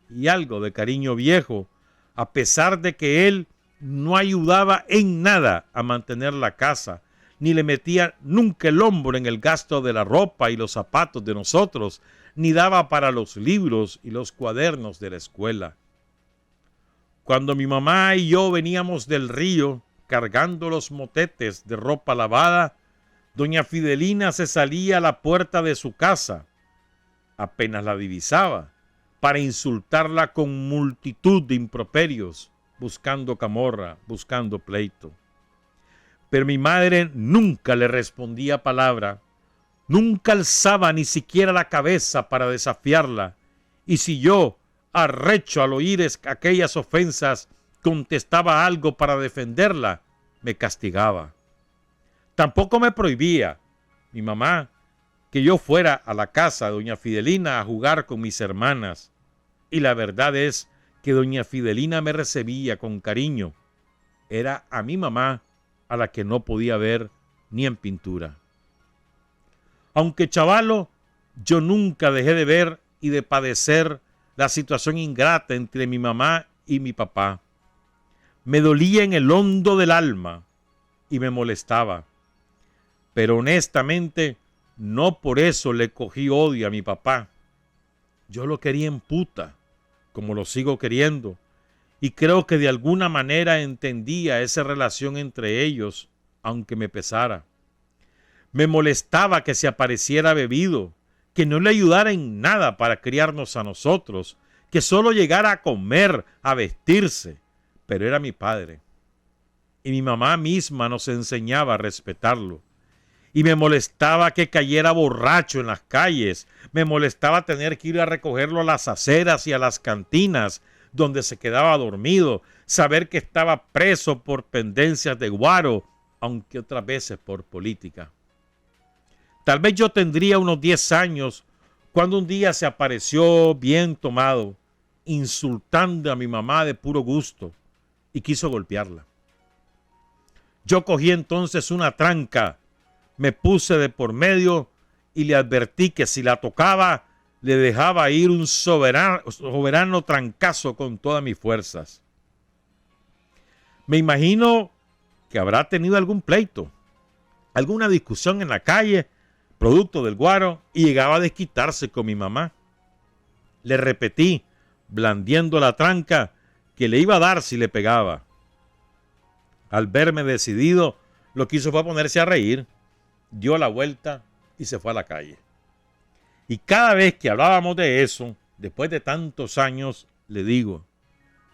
y algo de cariño viejo, a pesar de que él no ayudaba en nada a mantener la casa, ni le metía nunca el hombro en el gasto de la ropa y los zapatos de nosotros, ni daba para los libros y los cuadernos de la escuela. Cuando mi mamá y yo veníamos del río cargando los motetes de ropa lavada, doña Fidelina se salía a la puerta de su casa, apenas la divisaba, para insultarla con multitud de improperios, buscando camorra, buscando pleito. Pero mi madre nunca le respondía palabra, nunca alzaba ni siquiera la cabeza para desafiarla, y si yo, arrecho al oír aquellas ofensas, contestaba algo para defenderla, me castigaba. Tampoco me prohibía. Mi mamá, que yo fuera a la casa de doña Fidelina a jugar con mis hermanas. Y la verdad es que doña Fidelina me recibía con cariño. Era a mi mamá a la que no podía ver ni en pintura. Aunque chavalo, yo nunca dejé de ver y de padecer la situación ingrata entre mi mamá y mi papá. Me dolía en el hondo del alma y me molestaba. Pero honestamente, no por eso le cogí odio a mi papá. Yo lo quería en puta, como lo sigo queriendo, y creo que de alguna manera entendía esa relación entre ellos, aunque me pesara. Me molestaba que se apareciera bebido, que no le ayudara en nada para criarnos a nosotros, que solo llegara a comer, a vestirse, pero era mi padre. Y mi mamá misma nos enseñaba a respetarlo. Y me molestaba que cayera borracho en las calles, me molestaba tener que ir a recogerlo a las aceras y a las cantinas, donde se quedaba dormido, saber que estaba preso por pendencias de guaro, aunque otras veces por política. Tal vez yo tendría unos 10 años cuando un día se apareció bien tomado, insultando a mi mamá de puro gusto y quiso golpearla. Yo cogí entonces una tranca, me puse de por medio y le advertí que si la tocaba le dejaba ir un soberano trancazo con todas mis fuerzas. Me imagino que habrá tenido algún pleito, alguna discusión en la calle, producto del guaro, y llegaba a desquitarse con mi mamá. Le repetí, blandiendo la tranca, que le iba a dar si le pegaba. Al verme decidido, lo que hizo fue ponerse a reír, dio la vuelta y se fue a la calle. Y cada vez que hablábamos de eso, después de tantos años, le digo,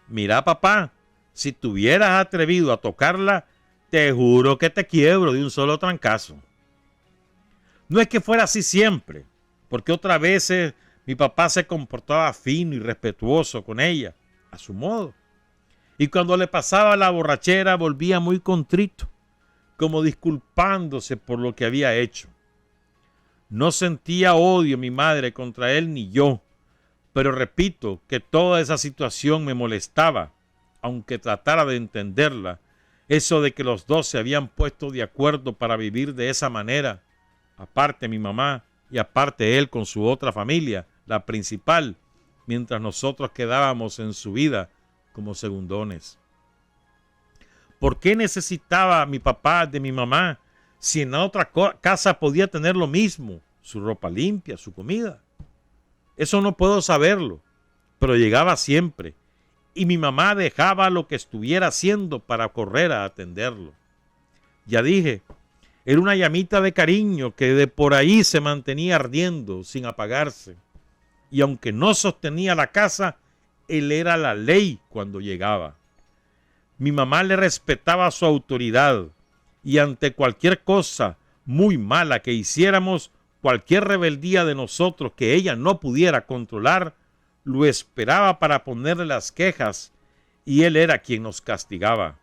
mira papá, si te hubieras atrevido a tocarla, te juro que te quiebro de un solo trancazo. No es que fuera así siempre, porque otras veces mi papá se comportaba fino y respetuoso con ella, a su modo. Y cuando le pasaba la borrachera volvía muy contrito, como disculpándose por lo que había hecho. No sentía odio mi madre contra él ni yo, pero repito que toda esa situación me molestaba, aunque tratara de entenderla. Eso de que los dos se habían puesto de acuerdo para vivir de esa manera, aparte mi mamá y aparte él con su otra familia, la principal, mientras nosotros quedábamos en su vida como segundones. ¿Por qué necesitaba mi papá de mi mamá si en la otra casa podía tener lo mismo, su ropa limpia, su comida? Eso no puedo saberlo, pero llegaba siempre y mi mamá dejaba lo que estuviera haciendo para correr a atenderlo. Ya dije, era una llamita de cariño que de por ahí se mantenía ardiendo sin apagarse. Y aunque no sostenía la casa, él era la ley cuando llegaba. Mi mamá le respetaba su autoridad y ante cualquier cosa muy mala que hiciéramos, cualquier rebeldía de nosotros que ella no pudiera controlar, lo esperaba para ponerle las quejas y él era quien nos castigaba.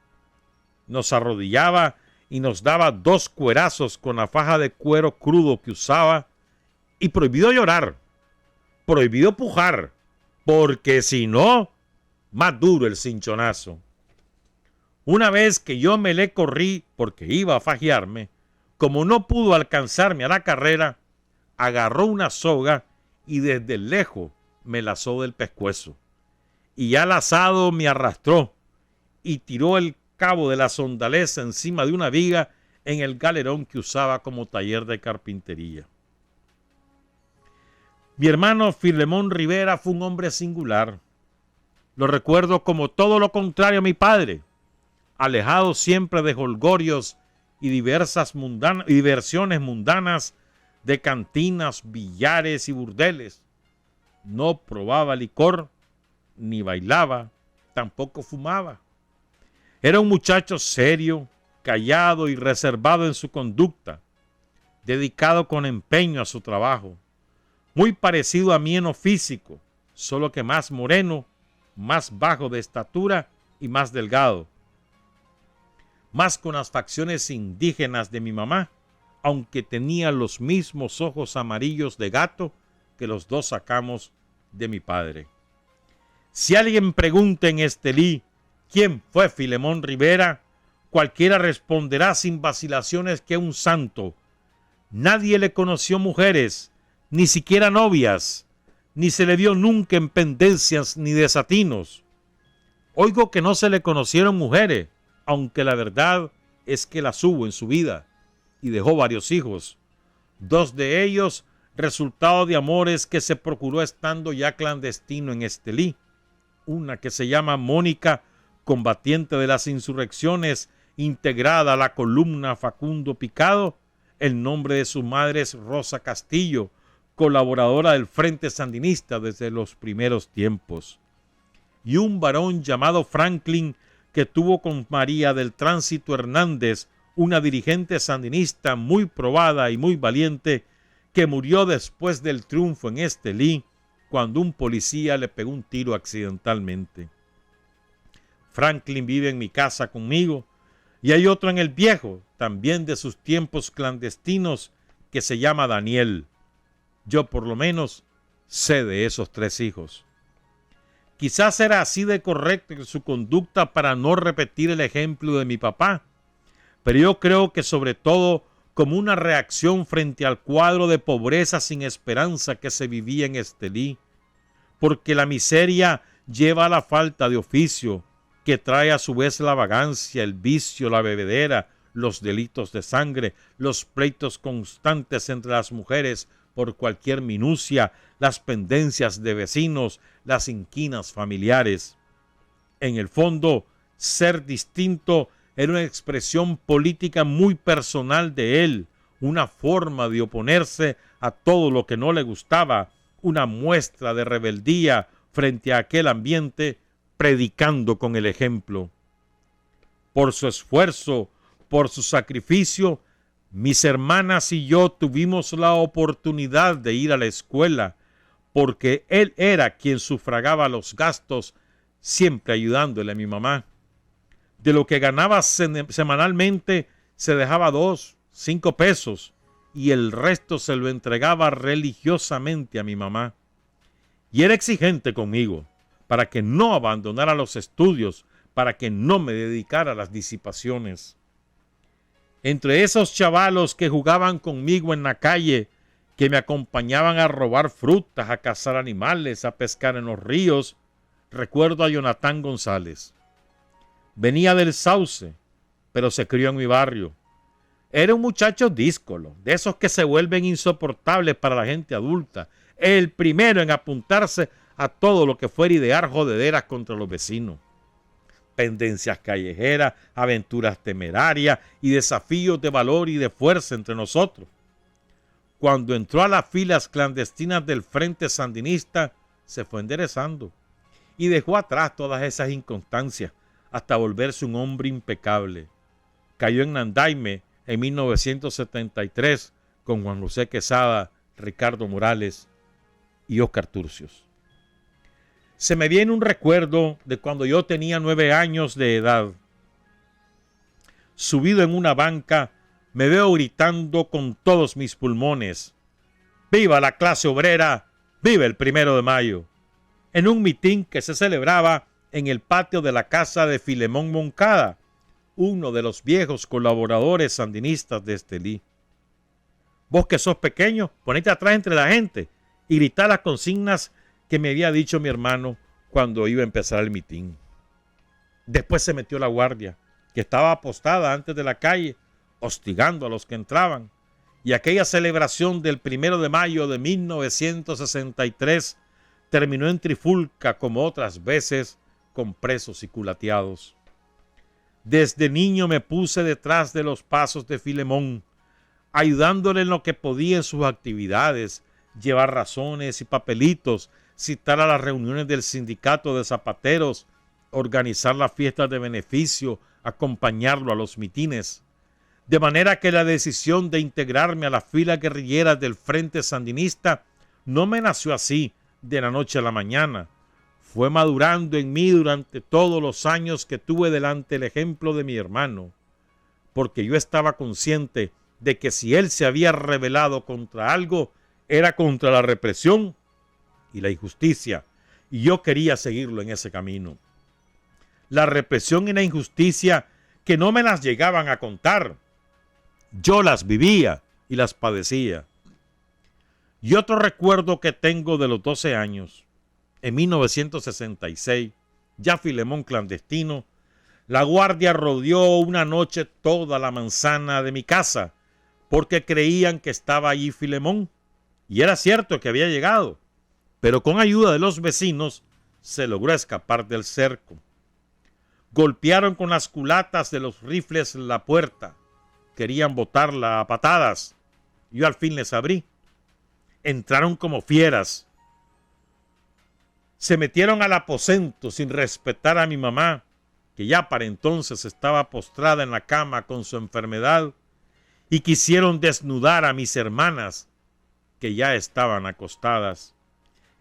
Nos arrodillaba y nos daba 2 cuerazos con la faja de cuero crudo que usaba y prohibido llorar, prohibido pujar, porque si no, más duro el cinchonazo. Una vez que yo me le corrí porque iba a fajearme, como no pudo alcanzarme a la carrera, agarró una soga y desde lejos me lazó del pescuezo. Y ya lazado me arrastró y tiró el cabo de la sondaleza encima de una viga en el galerón que usaba como taller de carpintería. Mi hermano Filemón Rivera fue un hombre singular. Lo recuerdo como todo lo contrario a mi padre, alejado siempre de jolgorios y diversiones mundanas de cantinas, billares y burdeles. No probaba licor, ni bailaba, tampoco fumaba. Era un muchacho serio, callado y reservado en su conducta, dedicado con empeño a su trabajo, muy parecido a mí en lo físico, solo que más moreno, más bajo de estatura y más delgado. Más con las facciones indígenas de mi mamá, aunque tenía los mismos ojos amarillos de gato que los dos sacamos de mi padre. Si alguien pregunta en Estelí quién fue Filemón Rivera, cualquiera responderá sin vacilaciones que un santo. Nadie le conoció mujeres, ni siquiera novias, ni se le vio nunca en pendencias ni desatinos. Oigo que no se le conocieron mujeres, aunque la verdad es que las hubo en su vida y dejó varios hijos. 2 de ellos resultado de amores que se procuró estando ya clandestino en Estelí. Una que se llama Mónica, combatiente de las insurrecciones, integrada a la columna Facundo Picado. El nombre de su madre es Rosa Castillo, colaboradora del Frente Sandinista desde los primeros tiempos. Y un varón llamado Franklin, que tuvo con María del Tránsito Hernández, una dirigente sandinista muy probada y muy valiente, que murió después del triunfo en Estelí, cuando un policía le pegó un tiro accidentalmente. Franklin vive en mi casa conmigo, y hay otro en El Viejo, también de sus tiempos clandestinos, que se llama Daniel. Yo por lo menos sé de esos 3 hijos. Quizás era así de correcta en su conducta para no repetir el ejemplo de mi papá, pero yo creo que sobre todo como una reacción frente al cuadro de pobreza sin esperanza que se vivía en Estelí, porque la miseria lleva a la falta de oficio, que trae a su vez la vagancia, el vicio, la bebedera, los delitos de sangre, los pleitos constantes entre las mujeres por cualquier minucia, las pendencias de vecinos, las inquinas familiares. En el fondo, ser distinto era una expresión política muy personal de él, una forma de oponerse a todo lo que no le gustaba, una muestra de rebeldía frente a aquel ambiente, predicando con el ejemplo. Por su esfuerzo, por su sacrificio, mis hermanas y yo tuvimos la oportunidad de ir a la escuela, porque él era quien sufragaba los gastos, siempre ayudándole a mi mamá. De lo que ganaba semanalmente se dejaba 2, 5 pesos y el resto se lo entregaba religiosamente a mi mamá. Y era exigente conmigo para que no abandonara los estudios, para que no me dedicara a las disipaciones. Entre esos chavalos que jugaban conmigo en la calle, que me acompañaban a robar frutas, a cazar animales, a pescar en los ríos, recuerdo a Jonathan González. Venía del Sauce, pero se crió en mi barrio. Era un muchacho díscolo, de esos que se vuelven insoportables para la gente adulta. El primero en apuntarse a todo lo que fuera idear jodederas contra los vecinos. Pendencias callejeras, aventuras temerarias y desafíos de valor y de fuerza entre nosotros. Cuando entró a las filas clandestinas del Frente Sandinista, se fue enderezando y dejó atrás todas esas inconstancias hasta volverse un hombre impecable. Cayó en Nandaime en 1973 con Juan José Quesada, Ricardo Morales y Óscar Turcios. Se me viene un recuerdo de cuando yo tenía 9 años de edad. Subido en una banca, me veo gritando con todos mis pulmones: ¡Viva la clase obrera! ¡Viva el 1 de mayo! En un mitin que se celebraba en el patio de la casa de Filemón Moncada, uno de los viejos colaboradores sandinistas de Estelí. Vos que sos pequeño, ponete atrás entre la gente y grita las consignas que me había dicho mi hermano cuando iba a empezar el mitin. Después se metió la guardia, que estaba apostada antes de la calle, hostigando a los que entraban, y aquella celebración del 1 de mayo de 1963 terminó en trifulca como otras veces, con presos y culateados. Desde niño me puse detrás de los pasos de Filemón, ayudándole en lo que podía en sus actividades, llevar razones y papelitos, citar a las reuniones del sindicato de zapateros, organizar las fiestas de beneficio, acompañarlo a los mitines. De manera que la decisión de integrarme a las filas guerrilleras del Frente Sandinista no me nació así, de la noche a la mañana. Fue madurando en mí durante todos los años que tuve delante el ejemplo de mi hermano, porque yo estaba consciente de que si él se había rebelado contra algo, era contra la represión y la injusticia, y yo quería seguirlo en ese camino. La represión y la injusticia que no me las llegaban a contar, yo las vivía y las padecía. Y otro recuerdo que tengo de los 12 años, en 1966, ya Filemón clandestino, la guardia rodeó una noche toda la manzana de mi casa porque creían que estaba allí Filemón. Y era cierto que había llegado, pero con ayuda de los vecinos se logró escapar del cerco. Golpearon con las culatas de los rifles la puerta. Querían botarla a patadas. Yo al fin les abrí. Entraron como fieras. Se metieron al aposento sin respetar a mi mamá, que ya para entonces estaba postrada en la cama con su enfermedad, y quisieron desnudar a mis hermanas, que ya estaban acostadas.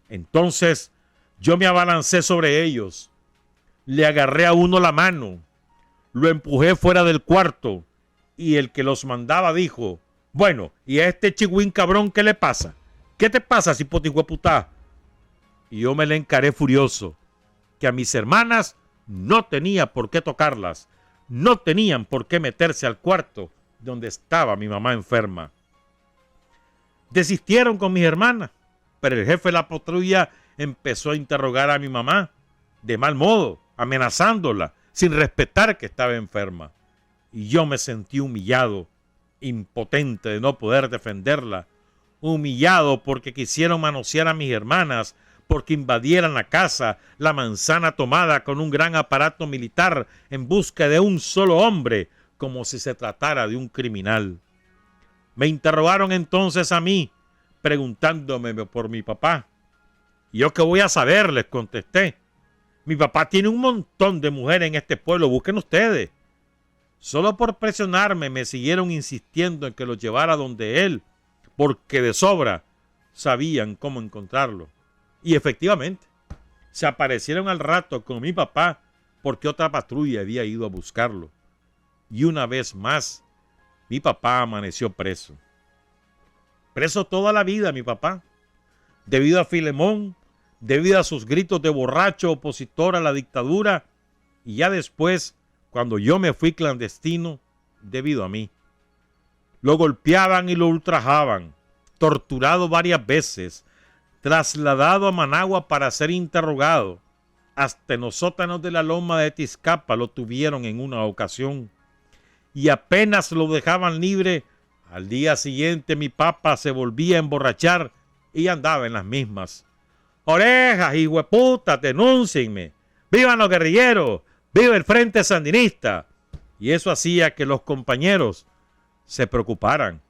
Entonces yo me abalancé sobre ellos, le agarré a uno la mano, lo empujé fuera del cuarto, y el que los mandaba dijo: bueno, ¿y a este chigüín cabrón qué le pasa? ¿Qué te pasa, cipote hijueputá? Y yo me le encaré furioso, que a mis hermanas no tenía por qué tocarlas, no tenían por qué meterse al cuarto donde estaba mi mamá enferma. Desistieron con mis hermanas, pero el jefe de la patrulla empezó a interrogar a mi mamá, de mal modo, amenazándola, sin respetar que estaba enferma. Y yo me sentí humillado, impotente de no poder defenderla, humillado porque quisieron manosear a mis hermanas, porque invadieran la casa, la manzana tomada con un gran aparato militar en busca de un solo hombre, como si se tratara de un criminal. Me interrogaron entonces a mí, preguntándome por mi papá. ¿Y yo qué voy a saber?, les contesté. Mi papá tiene un montón de mujeres en este pueblo, busquen ustedes. Solo por presionarme me siguieron insistiendo en que los llevara donde él, porque de sobra sabían cómo encontrarlo. Y efectivamente, se aparecieron al rato con mi papá porque otra patrulla había ido a buscarlo. Y una vez más, mi papá amaneció preso. Preso toda la vida, mi papá. Debido a Filemón, debido a sus gritos de borracho opositor a la dictadura, y ya después, cuando yo me fui clandestino, debido a mí. Lo golpeaban y lo ultrajaban, torturado varias veces, trasladado a Managua para ser interrogado. Hasta en los sótanos de la loma de Tizcapa lo tuvieron en una ocasión. Y apenas lo dejaban libre, al día siguiente mi papá se volvía a emborrachar y andaba en las mismas. ¡Orejas, hijueputas, denúncienme! ¡Vivan los guerrilleros! ¡Viva el Frente Sandinista! Y eso hacía que los compañeros se preocuparan,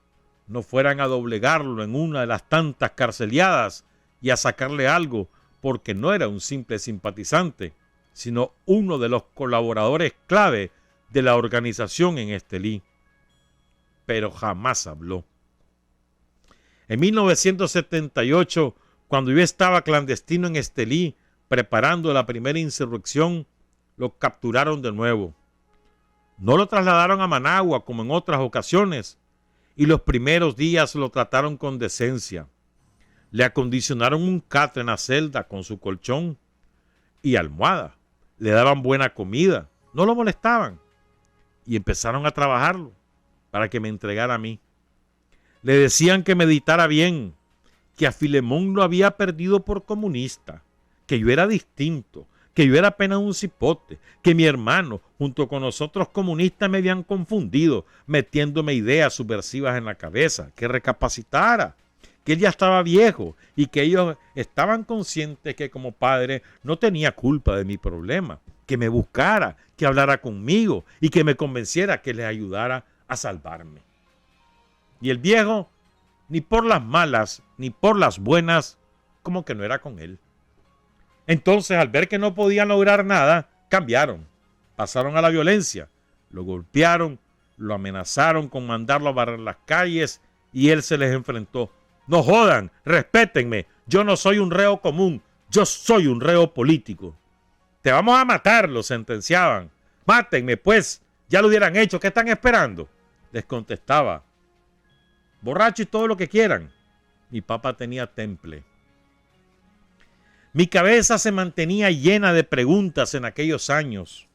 no fueran a doblegarlo en una de las tantas carceliadas y a sacarle algo, porque no era un simple simpatizante, sino uno de los colaboradores clave de la organización en Estelí. Pero jamás habló. En 1978, cuando yo estaba clandestino en Estelí, preparando la primera insurrección, lo capturaron de nuevo. No lo trasladaron a Managua como en otras ocasiones, y los primeros días lo trataron con decencia. Le acondicionaron un catre en la celda con su colchón y almohada. Le daban buena comida, no lo molestaban. Y empezaron a trabajarlo para que me entregara a mí. Le decían que meditara bien, que a Filemón lo había perdido por comunista, que yo era distinto, que yo era apenas un cipote, que mi hermano, junto con los otros comunistas, me habían confundido, metiéndome ideas subversivas en la cabeza, que recapacitara, que él ya estaba viejo y que ellos estaban conscientes que como padre no tenía culpa de mi problema, que me buscara, que hablara conmigo y que me convenciera que les ayudara a salvarme. Y el viejo, ni por las malas ni por las buenas, como que no era con él. Entonces, al ver que no podían lograr nada, cambiaron, pasaron a la violencia, lo golpearon, lo amenazaron con mandarlo a barrer las calles y él se les enfrentó. No jodan, respétenme, yo no soy un reo común, yo soy un reo político. Te vamos a matar, lo sentenciaban. Mátenme, pues, ya lo hubieran hecho, ¿qué están esperando?, les contestaba. borracho y todo lo que quieran. Mi papá tenía temple. Mi cabeza se mantenía llena de preguntas en aquellos años.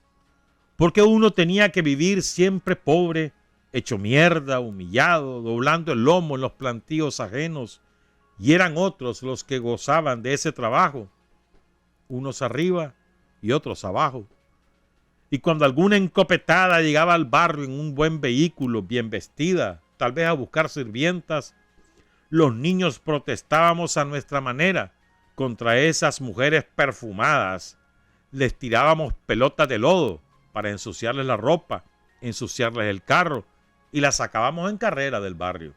¿Por qué uno tenía que vivir siempre pobre, hecho mierda, humillado, doblando el lomo en los plantíos ajenos? Y eran otros los que gozaban de ese trabajo, unos arriba y otros abajo. Y cuando alguna encopetada llegaba al barrio en un buen vehículo, bien vestida, tal vez a buscar sirvientas, los niños protestábamos a nuestra manera contra esas mujeres perfumadas. Les tirábamos pelotas de lodo para ensuciarles la ropa, ensuciarles el carro, y las sacábamos en carrera del barrio.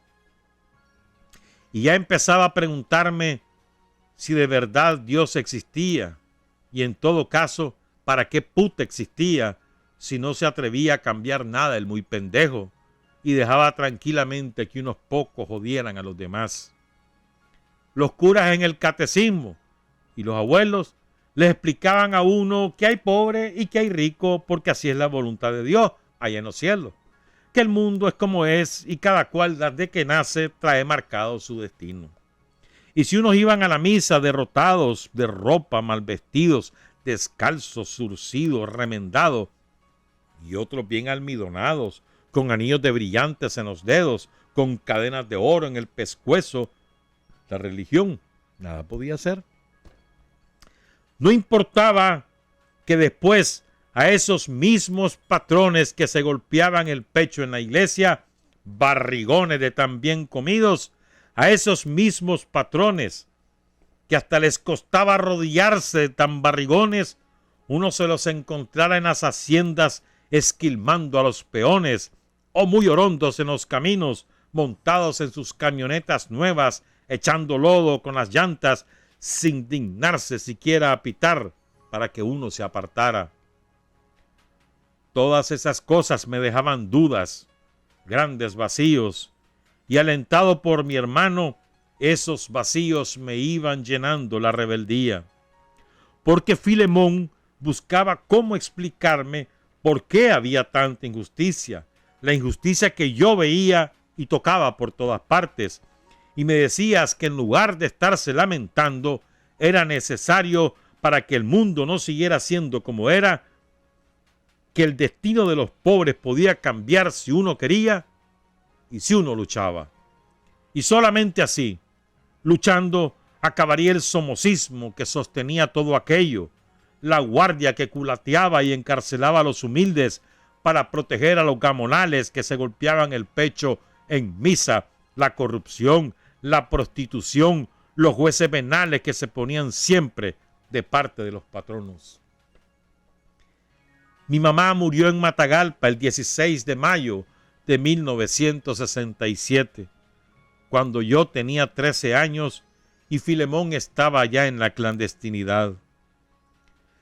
Y ya empezaba a preguntarme si de verdad Dios existía, y en todo caso, ¿para qué puta existía si no se atrevía a cambiar nada el muy pendejo y dejaba tranquilamente que unos pocos jodieran a los demás? Los curas en el catecismo y los abuelos les explicaban a uno que hay pobre y que hay rico porque así es la voluntad de Dios allá en los cielos, que el mundo es como es y cada cual desde que nace trae marcado su destino. Y si unos iban a la misa derrotados de ropa, mal vestidos, descalzos, zurcidos, remendados, y otros bien almidonados, con anillos de brillantes en los dedos, con cadenas de oro en el pescuezo, la religión nada podía hacer. No importaba que después a esos mismos patrones que se golpeaban el pecho en la iglesia, barrigones de tan bien comidos, a esos mismos patrones que hasta les costaba arrodillarse de tan barrigones, uno se los encontrara en las haciendas esquilmando a los peones, o muy orondos en los caminos, montados en sus camionetas nuevas, echando lodo con las llantas, sin dignarse siquiera a pitar para que uno se apartara. Todas esas cosas me dejaban dudas, grandes vacíos, y alentado por mi hermano, esos vacíos me iban llenando la rebeldía. Porque Filemón buscaba cómo explicarme por qué había tanta injusticia, la injusticia que yo veía y tocaba por todas partes, y me decías que en lugar de estarse lamentando, era necesario para que el mundo no siguiera siendo como era, que el destino de los pobres podía cambiar si uno quería y si uno luchaba. Y solamente así, luchando, acabaría el somocismo que sostenía todo aquello, la guardia que culateaba y encarcelaba a los humildes para proteger a los gamonales que se golpeaban el pecho en misa, la corrupción, la prostitución, los jueces venales que se ponían siempre de parte de los patronos. Mi mamá murió en Matagalpa el 16 de mayo de 1967, cuando yo tenía 13 años y Filemón estaba ya en la clandestinidad.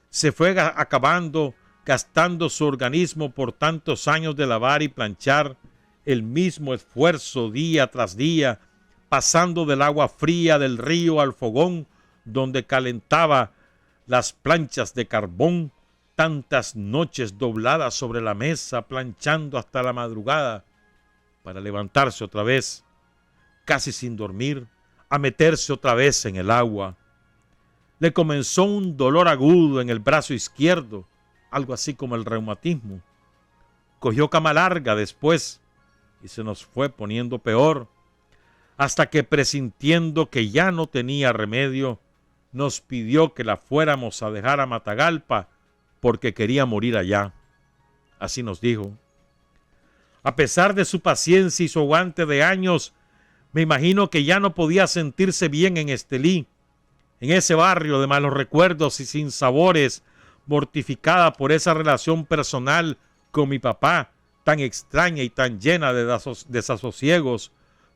Se fue acabando, gastando su organismo por tantos años de lavar y planchar, el mismo esfuerzo día tras día, pasando del agua fría del río al fogón, donde calentaba las planchas de carbón, tantas noches dobladas sobre la mesa, planchando hasta la madrugada, para levantarse otra vez, casi sin dormir, a meterse otra vez en el agua. Le comenzó un dolor agudo en el brazo izquierdo, algo así como el reumatismo. Cogió cama larga después y se nos fue poniendo peor, hasta que presintiendo que ya no tenía remedio, nos pidió que la fuéramos a dejar a Matagalpa porque quería morir allá. Así nos dijo. A pesar de su paciencia y su aguante de años, me imagino que ya no podía sentirse bien en Estelí, en ese barrio de malos recuerdos y sin sabores, mortificada por esa relación personal con mi papá, tan extraña y tan llena de desasosiegos,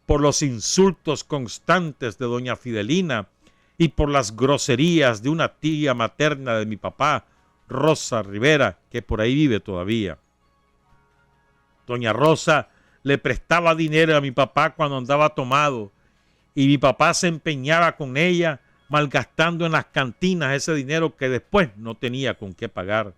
por los insultos constantes de doña Fidelina y por las groserías de una tía materna de mi papá, Rosa Rivera, que por ahí vive todavía. Doña Rosa le prestaba dinero a mi papá cuando andaba tomado y mi papá se empeñaba con ella, malgastando en las cantinas ese dinero que después no tenía con qué pagar.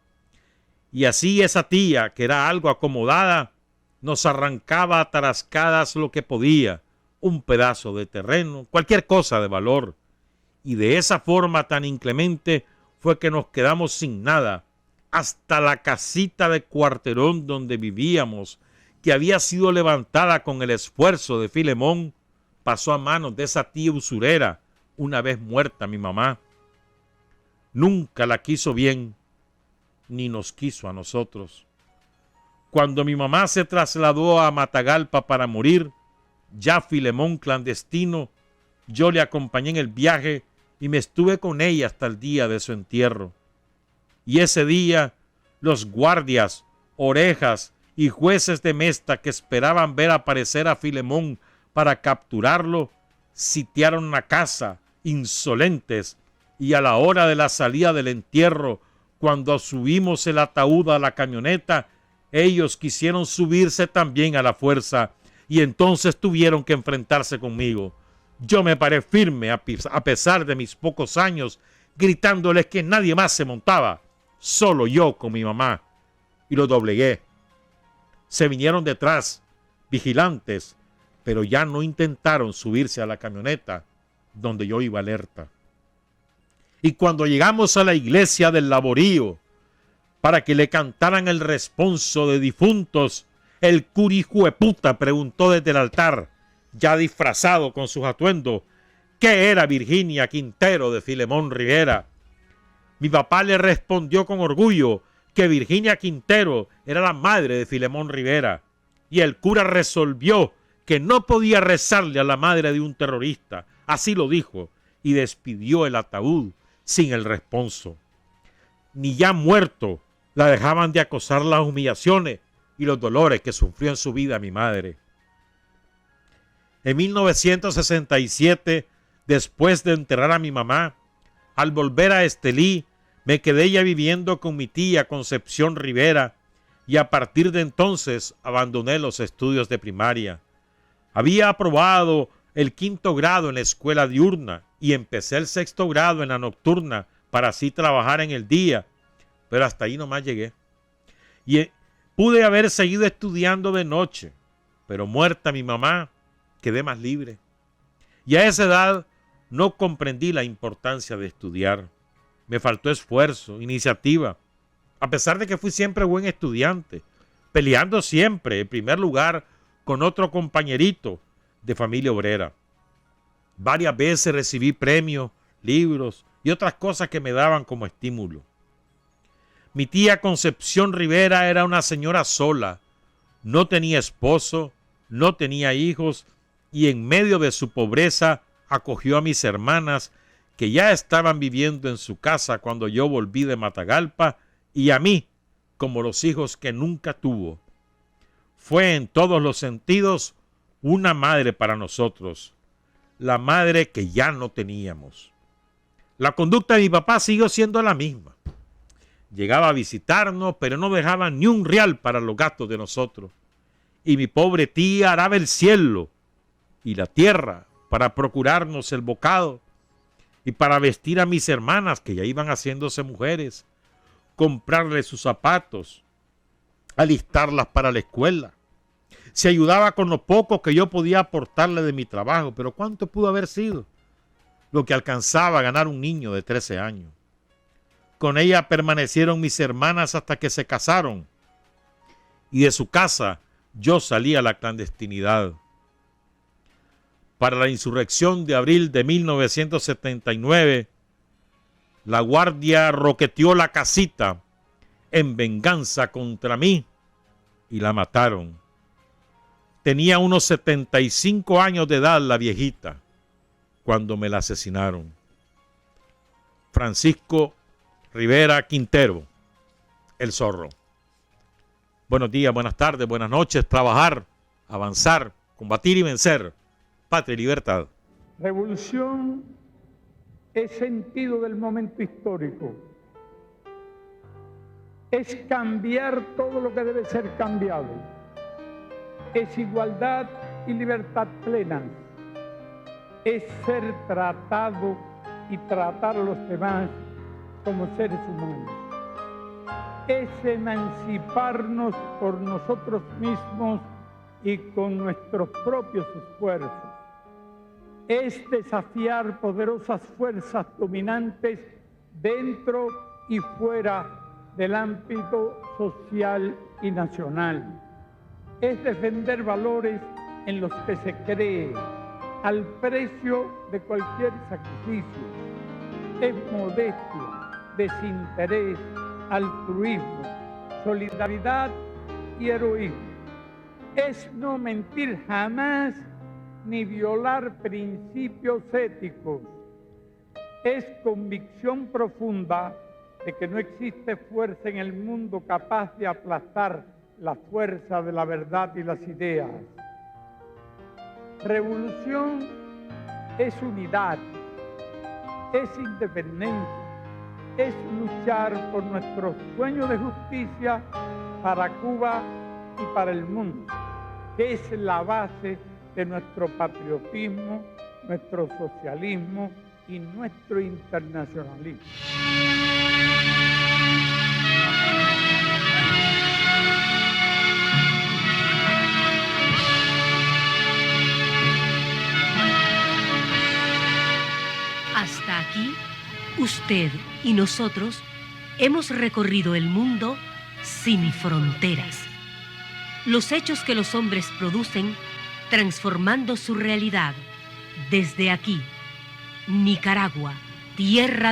Y así esa tía, que era algo acomodada, nos arrancaba a tarascadas lo que podía, un pedazo de terreno, cualquier cosa de valor. Y de esa forma tan inclemente fue que nos quedamos sin nada. Hasta la casita de cuarterón donde vivíamos, que había sido levantada con el esfuerzo de Filemón, pasó a manos de esa tía usurera, una vez muerta mi mamá. Nunca la quiso bien, ni nos quiso a nosotros. Cuando mi mamá se trasladó a Matagalpa para morir, ya Filemón clandestino, yo le acompañé en el viaje y me estuve con ella hasta el día de su entierro. Y ese día, los guardias, orejas y jueces de Mesta que esperaban ver aparecer a Filemón para capturarlo, sitiaron la casa, insolentes, y a la hora de la salida del entierro, cuando subimos el ataúd a la camioneta, ellos quisieron subirse también a la fuerza, y entonces tuvieron que enfrentarse conmigo. Yo me paré firme a pesar de mis pocos años, gritándoles que nadie más se montaba, solo yo con mi mamá, y lo doblegué. Se vinieron detrás, vigilantes, pero ya no intentaron subirse a la camioneta donde yo iba alerta. Y cuando llegamos a la iglesia del Laborío para que le cantaran el responso de difuntos, el cura hijueputa preguntó desde el altar, ya disfrazado con sus atuendos, ¿qué era Virginia Quintero de Filemón Rivera? Mi papá le respondió con orgullo que Virginia Quintero era la madre de Filemón Rivera, y el cura resolvió que no podía rezarle a la madre de un terrorista, así lo dijo, y despidió el ataúd sin el responso. Ni ya muerto la dejaban de acosar las humillaciones y los dolores que sufrió en su vida mi madre. En 1967, después de enterrar a mi mamá, al volver a Estelí, me quedé ya viviendo con mi tía Concepción Rivera, y a partir de entonces abandoné los estudios de primaria. Había aprobado el 5º grado en la escuela diurna y empecé el 6º grado en la nocturna para así trabajar en el día, pero hasta ahí nomás llegué. Y pude haber seguido estudiando de noche, pero muerta mi mamá, quedé más libre. Y a esa edad no comprendí la importancia de estudiar. Me faltó esfuerzo, iniciativa, a pesar de que fui siempre buen estudiante, peleando siempre en primer lugar con otro compañerito de familia obrera. Varias veces recibí premios, libros y otras cosas que me daban como estímulo. Mi tía Concepción Rivera era una señora sola, no tenía esposo, no tenía hijos, y en medio de su pobreza acogió a mis hermanas que ya estaban viviendo en su casa cuando yo volví de Matagalpa, y a mí como los hijos que nunca tuvo. Fue en todos los sentidos una madre para nosotros, la madre que ya no teníamos. La conducta de mi papá siguió siendo la misma. Llegaba a visitarnos, pero no dejaba ni un real para los gastos de nosotros. Y mi pobre tía araba el cielo y la tierra para procurarnos el bocado y para vestir a mis hermanas que ya iban haciéndose mujeres, comprarles sus zapatos, alistarlas para la escuela. Se ayudaba con lo poco que yo podía aportarle de mi trabajo, pero ¿cuánto pudo haber sido lo que alcanzaba a ganar un niño de 13 años? Con ella permanecieron mis hermanas hasta que se casaron, y de su casa yo salí a la clandestinidad. Para la insurrección de abril de 1979, la guardia roqueteó la casita en venganza contra mí y la mataron. Tenía unos 75 años de edad la viejita cuando me la asesinaron. Francisco Rivera Quintero, el Zorro. Buenos días, buenas tardes, buenas noches. Trabajar, avanzar, combatir y vencer. Patria y libertad. Revolución es sentido del momento histórico. Es cambiar todo lo que debe ser cambiado. Es igualdad y libertad plena. Es ser tratado y tratar a los demás como seres humanos. Es emanciparnos por nosotros mismos y con nuestros propios esfuerzos. es desafiar poderosas fuerzas dominantes dentro y fuera del ámbito social y nacional. Es defender valores en los que se cree al precio de cualquier sacrificio. Es modestia, desinterés, altruismo, solidaridad y heroísmo. Es no mentir jamás ni violar principios éticos. Es convicción profunda de que no existe fuerza en el mundo capaz de aplastar la fuerza de la verdad y las ideas. Revolución es unidad, es independencia, es luchar por nuestro sueño de justicia para Cuba y para el mundo, que es la base de nuestro patriotismo, nuestro socialismo y nuestro internacionalismo. Hasta aquí, usted y nosotros hemos recorrido el mundo sin fronteras. Los hechos que los hombres producen transformando su realidad. Desde aquí, Nicaragua, tierra